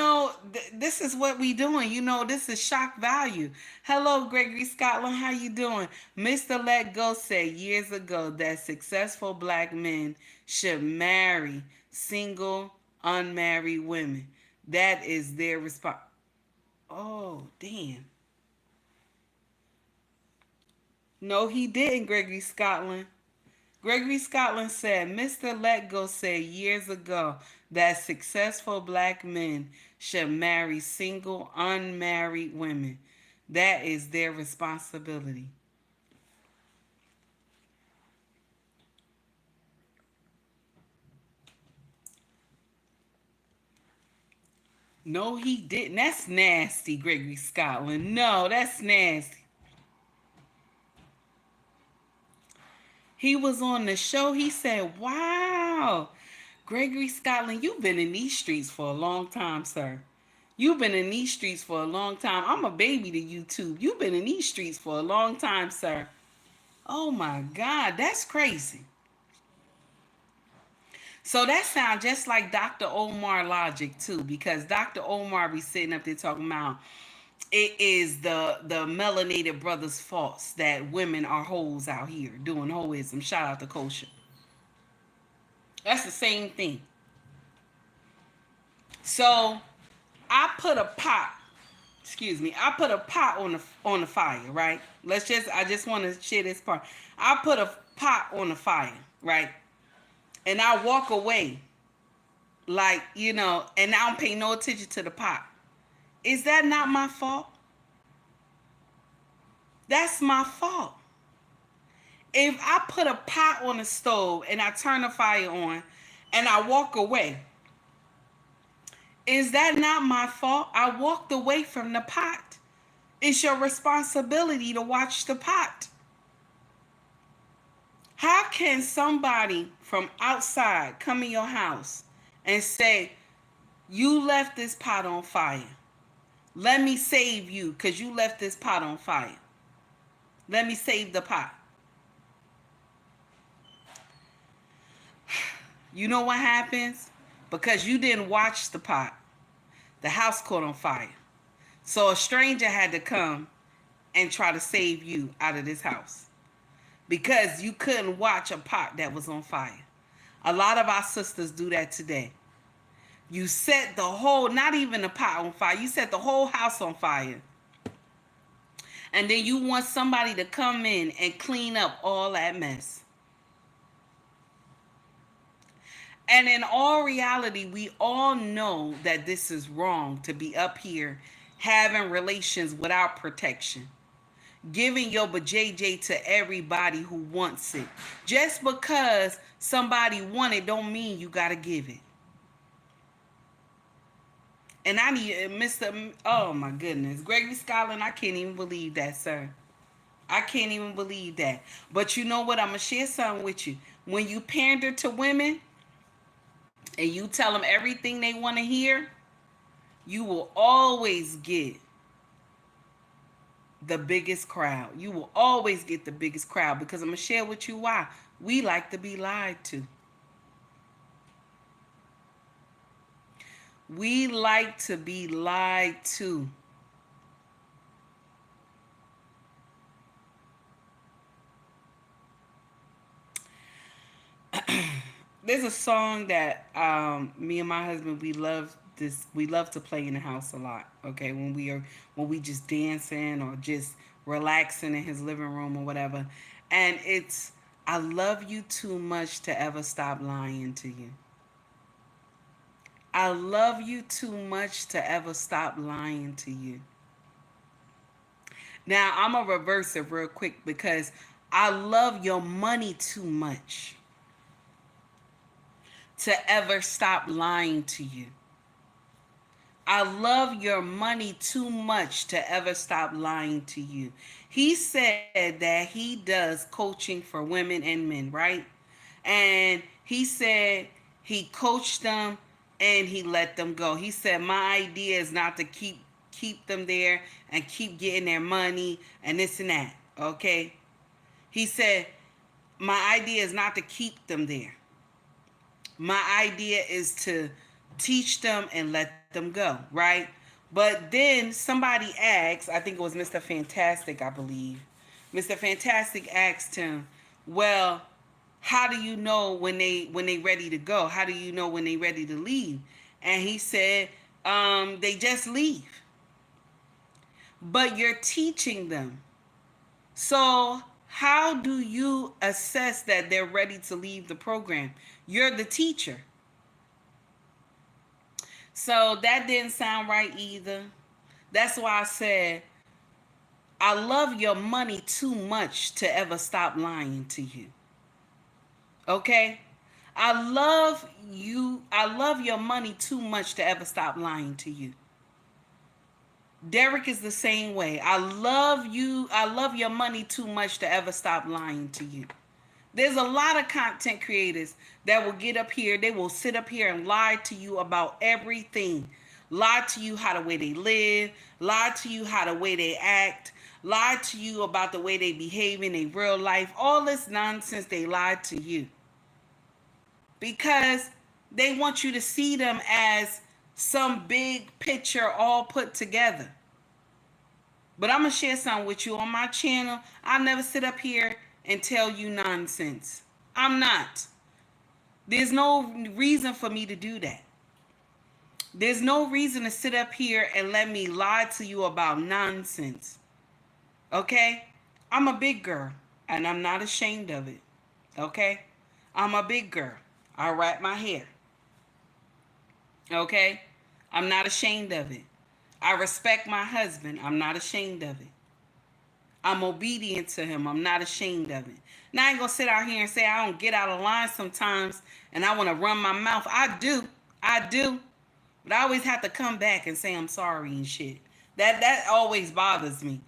this is what we doing. This is shock value. Hello, Gregory Scotland. How you doing? Mr. Let Go said years ago that successful black men should marry single, unmarried women. That is their response. Oh, damn. No, he didn't, Gregory Scotland. Gregory Scotland said, Mr. Let Go said years ago that successful black men should marry single, unmarried women. That is their responsibility. No, he didn't. That's nasty, Gregory Scotland. No, that's nasty. He was on the show. He said, wow, Gregory Scotland, you've been in these streets for a long time, sir. You've been in these streets for a long time. I'm a baby to YouTube. You've been in these streets for a long time, sir. Oh my God, that's crazy. So that sounds just like Dr. Omar logic too, because Dr. Omar be sitting up there talking about it is the melanated brothers' faults that women are hoes out here doing hoism. Shout out to Kosher. That's the same thing. So I put a pot on the fire, right? I just want to share this part. I put a pot on the fire, right? And I walk away, like, and I don't pay no attention to the pot. Is that not my fault? That's my fault. If I put a pot on the stove and I turn the fire on and I walk away, is that not my fault? I walked away from the pot. It's your responsibility to watch the pot. How can somebody from outside come in your house and say, you left this pot on fire? Let me save you because you left this pot on fire. Let me save the pot. You know what happens? Because you didn't watch the pot, the house caught on fire. So a stranger had to come and try to save you out of this house because you couldn't watch a pot that was on fire. A lot of our sisters do that today. You set the whole, not even the pot on fire, you set the whole house on fire. And then you want somebody to come in and clean up all that mess. And in all reality, we all know that this is wrong to be up here having relations without protection. Giving your JJ to everybody who wants it. Just because somebody want it don't mean you got to give it. And I need Mr. Oh my goodness. Gregory Scotland, I can't even believe that, sir. I can't even believe that. But you know what? I'm going to share something with you. When you pander to women and you tell them everything they want to hear, you will always get the biggest crowd. You will always get the biggest crowd because I'm going to share with you why. We like to be lied to. We like to be lied to. There's a song that me and my husband we love to play in the house a lot. Okay, when we just dancing or just relaxing in his living room or whatever, and it's I love you too much to ever stop lying to you. I love you too much to ever stop lying to you. Now I'm gonna reverse it real quick because I love your money too much to ever stop lying to you. I love your money too much to ever stop lying to you. He said that he does coaching for women and men, right? And He said he coached them and he let them go. He said my idea is not to keep them there and keep getting their money and this and that. Okay? He said my idea is not to keep them there. My idea is to teach them and let them go, right? But then somebody asked, I think it was Mr. Fantastic, I believe. Mr. Fantastic asked him, "Well, how do you know when they ready to go? How do you know when they ready to leave?" And he said, "They just leave." But you're teaching them. So how do you assess that they're ready to leave the program? You're the teacher. So that didn't sound right either. That's why I said I love your money too much to ever stop lying to you. Okay? I love you. I love your money too much to ever stop lying to you. Derek is the same way. I love you. I love your money too much to ever stop lying to you. There's a lot of content creators that will get up here, they will sit up here and lie to you about everything. Lie to you how the way they live, lie to you how the way they act, lie to you about the way they behave in their real life. All this nonsense they lie to you. Because they want you to see them as some big picture all put together. But I'm going to share something with you on my channel. I'll never sit up here and tell you nonsense. I'm not. There's no reason for me to do that. There's no reason to sit up here and let me lie to you about nonsense. Okay? I'm a big girl and I'm not ashamed of it. Okay? I'm a big girl. I wrap my hair. Okay? I'm not ashamed of it. I respect my husband. I'm not ashamed of it. I'm obedient to him. I'm not ashamed of it. Now I ain't gonna sit out here and say I don't get out of line sometimes and I want to run my mouth. I do. I do. But I always have to come back and say I'm sorry and shit. That always bothers me.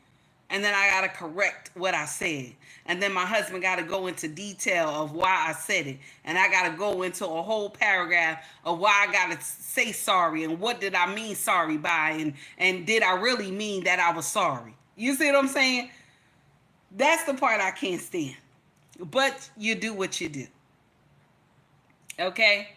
And then I gotta correct what I said. And then my husband gotta go into detail of why I said it. And I gotta go into a whole paragraph of why I gotta say sorry and what did I mean sorry by and did I really mean that I was sorry. You see what I'm saying? That's the part I can't stand. But you do what you do. Okay?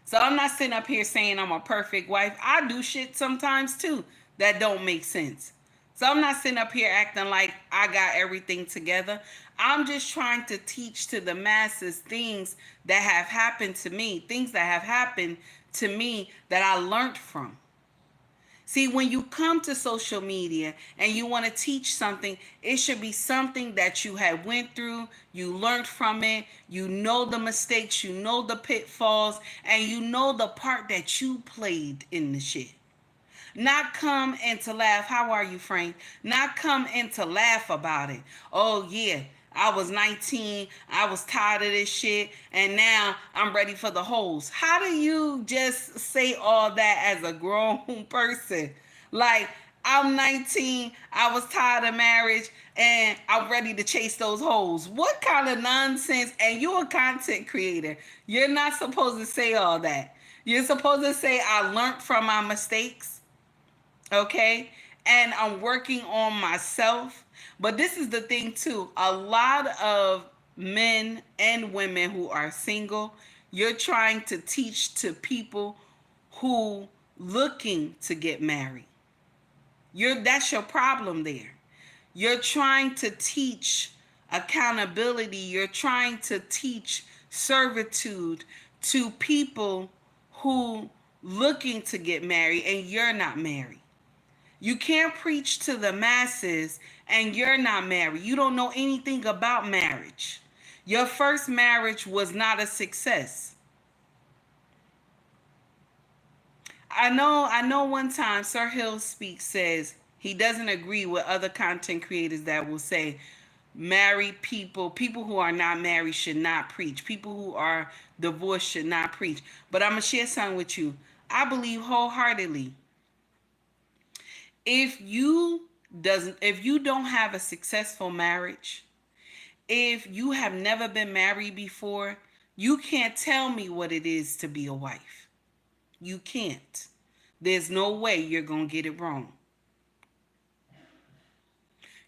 So I'm not sitting up here saying I'm a perfect wife. I do shit sometimes too that don't make sense. So I'm not sitting up here acting like I got everything together. I'm just trying to teach to the masses things that have happened to me, things that have happened to me that I learned from. See, when you come to social media and you want to teach something, it should be something that you had went through, you learned from it, you know the mistakes, you know the pitfalls, and you know the part that you played in the shit. Not come and to laugh. How are you, Frank? Not come and to laugh about it. Oh, yeah. I was 19. I was tired of this shit. And now I'm ready for the hoes. How do you just say all that as a grown person? Like, I'm 19. I was tired of marriage. And I'm ready to chase those hoes. What kind of nonsense? And you're a content creator. You're not supposed to say all that. You're supposed to say, I learned from my mistakes. Okay? And I'm working on myself. But this is the thing too. A lot of men and women who are single, you're trying to teach to people who looking to get married. That's your problem there. You're trying to teach accountability. You're trying to teach servitude to people who looking to get married and you're not married. You can't preach to the masses and you're not married. You don't know anything about marriage. Your first marriage was not a success. I know one time Sir Hill Speaks says he doesn't agree with other content creators that will say married people who are not married should not preach. People who are divorced should not preach. But I'm going to share something with you. I believe wholeheartedly if you don't have a successful marriage, if you have never been married before, You can't tell me what it is to be a wife. You can't. There's no way you're going to get it wrong.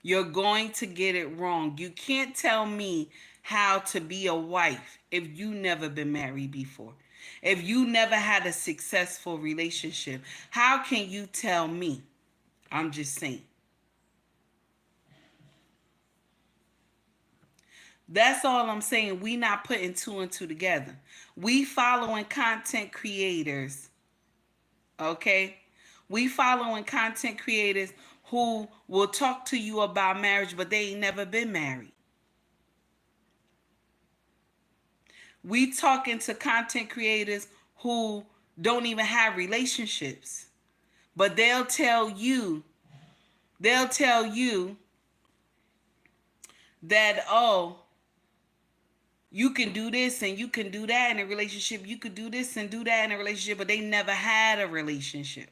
You're going to get it wrong. You can't tell me how to be a wife if you never been married before. If you never had a successful relationship, how can you tell me? I'm just saying. That's all I'm saying. We not putting two and two together. We following content creators, okay? We following content creators who will talk to you about marriage, but they ain't never been married. We talking to content creators who don't even have relationships, but they'll tell you that, oh, you can do this and you can do that in a relationship. You could do this and do that in a relationship, but they never had a relationship.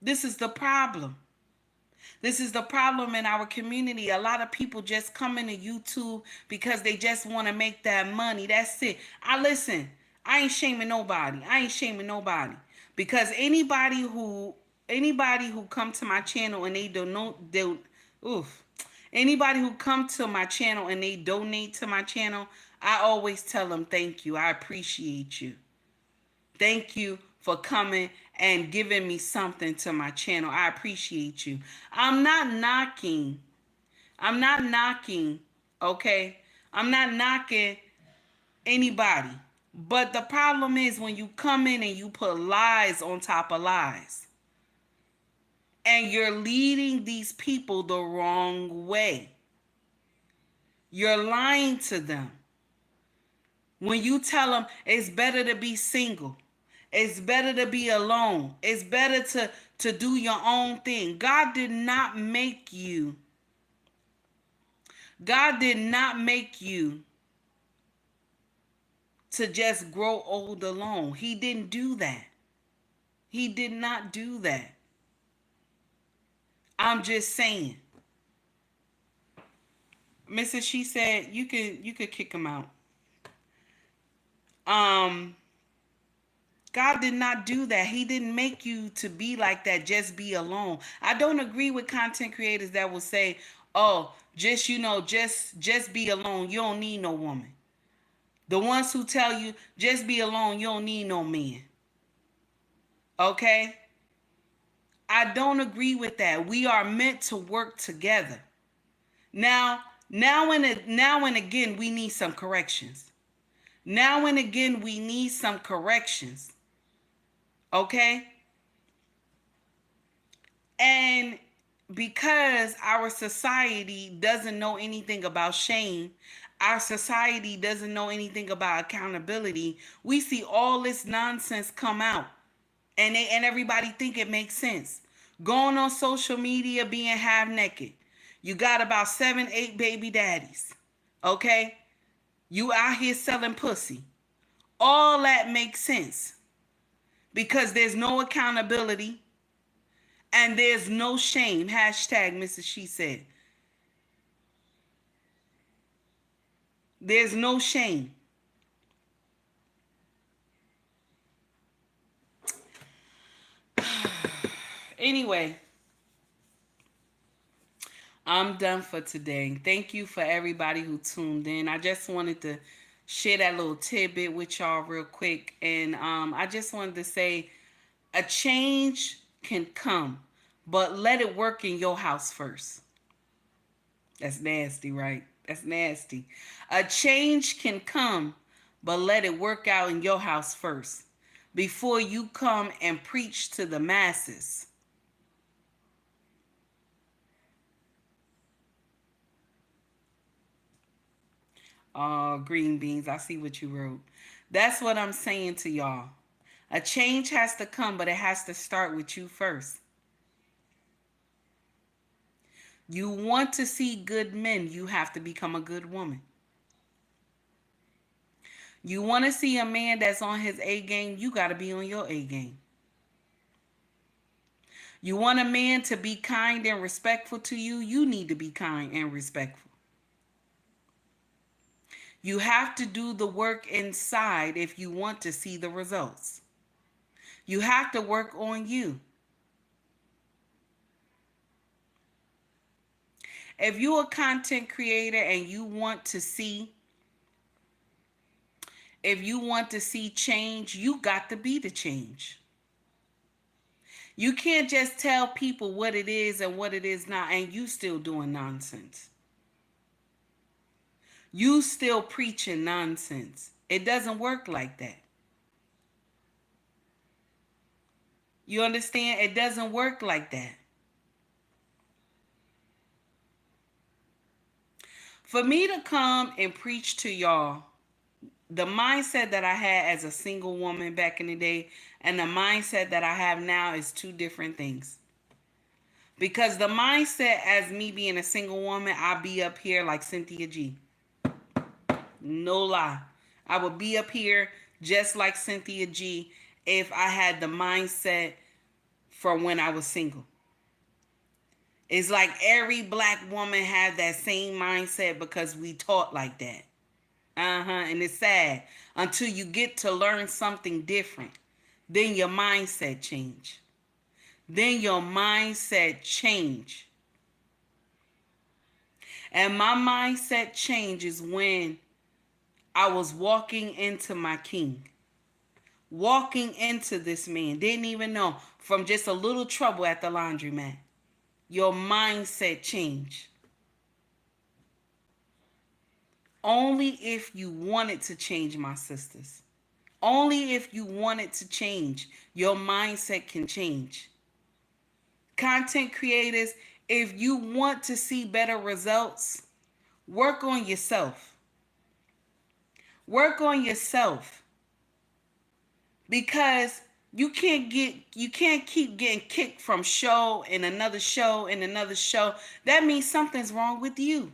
This is the problem. This is the problem in our community. A lot of people just come into YouTube because they just want to make that money. That's it. I listen. I ain't shaming nobody. I ain't shaming nobody. Because anybody who come to my channel and they don't oof. Anybody who come to my channel and they donate to my channel, I always tell them thank you. I appreciate you. Thank you for coming and giving me something to my channel. I appreciate you. I'm not knocking. I'm not knocking, okay? I'm not knocking anybody. But the problem is when you come in and you put lies on top of lies. And you're leading these people the wrong way. You're lying to them. When you tell them it's better to be single. It's better to be alone. It's better to do your own thing. God did not make you. God did not make you to just grow old alone. He didn't do that. He did not do that. I'm just saying. Mrs. She said you could kick him out. God did not do that. He didn't make you to be like that, just be alone. I don't agree with content creators that will say, oh, just be alone. You don't need no woman. The ones who tell you, just be alone. You don't need no man. Okay? I don't agree with that. We are meant to work together. Now and again, we need some corrections. Now and again, we need some corrections. Okay? And because our society doesn't know anything about shame, our society doesn't know anything about accountability, we see all this nonsense come out. And everybody think it makes sense. Going on social media being half naked. You got about 7, 8 baby daddies. Okay? You out here selling pussy. All that makes sense. Because there's no accountability. And there's no shame. Hashtag Mrs. She said. There's no shame. Anyway, I'm done for today. Thank you for everybody who tuned in. I just wanted to share that little tidbit with y'all real quick. And I just wanted to say a change can come, but let it work in your house first. That's nasty, right? That's nasty. A change can come, but let it work out in your house first before you come and preach to the masses. Green beans, I see what you wrote. That's what I'm saying to y'all. A change has to come, but it has to start with you first. You want to see good men, you have to become a good woman. You want to see a man that's on his A game, you got to be on your A game. You want a man to be kind and respectful to you, you need to be kind and respectful. You have to do the work inside if you want to see the results. You have to work on you. If you're a content creator and you want to see, if you want to see change, you got to be the change. You can't just tell people what it is and what it is not, and you still doing nonsense. You still preaching nonsense. It doesn't work like that. You understand? It doesn't work like that. For me to come and preach to y'all, the mindset that I had as a single woman back in the day and the mindset that I have now is two different things. Because the mindset as me being a single woman, I'll be up here like Cynthia G. No lie. I would be up here just like Cynthia G if I had the mindset from when I was single. It's like every black woman have that same mindset because we taught like that. And it's sad until you get to learn something different. Then your mindset change. Then your mindset change. And my mindset changes when I was walking into my king. Walking into this man. Didn't even know. From just a little trouble at the laundromat. Your mindset change. Only if you wanted to change, my sisters. Only if you wanted to change, your mindset can change. Content creators, if you want to see better results, work on yourself. Work on yourself. Because you can't keep getting kicked from show and another show and another show. That means something's wrong with you.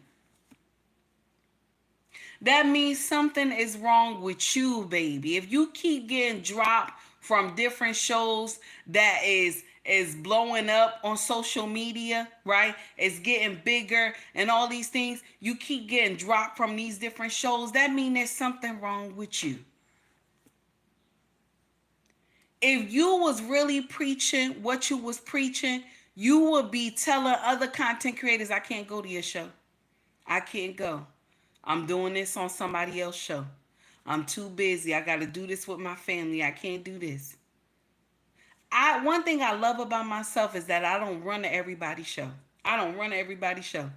That means something is wrong with you, baby. If you keep getting dropped from different shows that is blowing up on social media, right? It's getting bigger and all these things. You keep getting dropped from these different shows. That means there's something wrong with you. If you was really preaching what you was preaching, you would be telling other content creators, I can't go to your show. I can't go. I'm doing this on somebody else's show. I'm too busy. I got to do this with my family. I can't do this. One thing I love about myself is that I don't run to everybody's show. I don't run to everybody's show.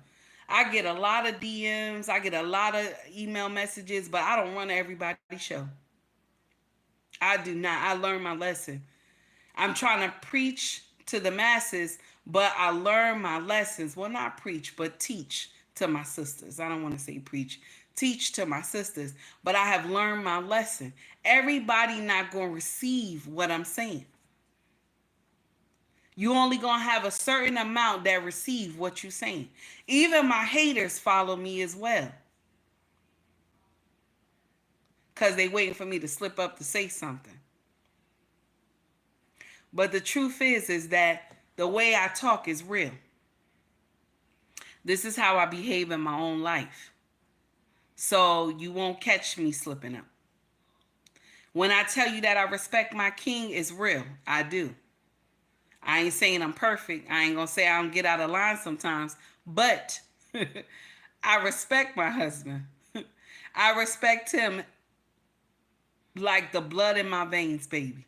I get a lot of DMs. I get a lot of email messages, but I don't run to everybody's show. I do not. I learned my lesson. I'm trying to preach to the masses, but I learn my lessons. Well, not preach, but teach to my sisters. I don't want to say preach. Teach to my sisters. But I have learned my lesson. Everybody not going to receive what I'm saying. You only going to have a certain amount that receive what you're saying. Even my haters follow me as well. Because they waiting for me to slip up to say something. But the truth is that the way I talk is real. This is how I behave in my own life. So you won't catch me slipping up. When I tell you that I respect my king, it's real. I do. I ain't saying I'm perfect. I ain't going to say I don't get out of line sometimes. But I respect my husband. I respect him like the blood in my veins, baby.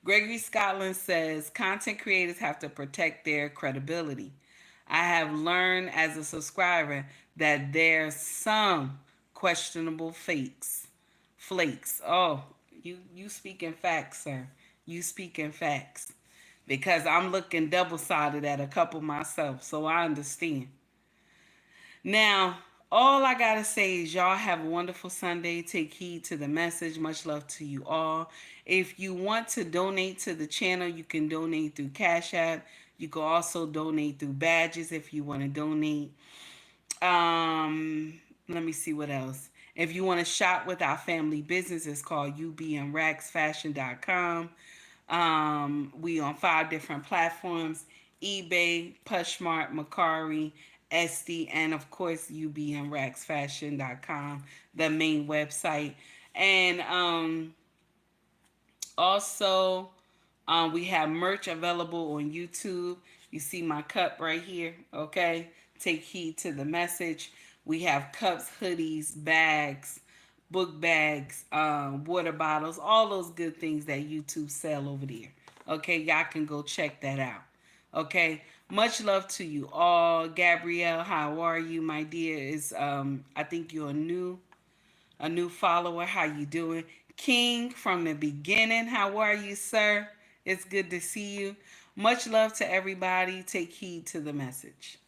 Gregory Scotland says content creators have to protect their credibility. I have learned as a subscriber that there's some questionable flakes. Oh, you speaking facts, sir. You speaking facts. Because I'm looking double-sided at a couple myself, so I understand. Now, all I gotta say is y'all have a wonderful Sunday. Take heed to the message. Much love to you all. If you want to donate to the channel, you can donate through Cash App. You can also donate through badges if you want to donate. Let me see what else. If you want to shop with our family business, it's called ubnragsfashion.com. We on 5 different platforms: eBay, Pushmart, Mercari, Esty, and of course ubnracksfashion.com, the main website. And also, we have merch available on YouTube. You see my cup right here, okay? Take heed to the message. We have cups, hoodies, bags, book bags, water bottles, all those good things that YouTube sell over there. Okay, y'all can go check that out. Okay, much love to you all. Gabrielle, how are you, my dear? Is I think you're a new follower. How you doing? King from the beginning. How are you, sir? It's good to see you. Much love to everybody. Take heed to the message.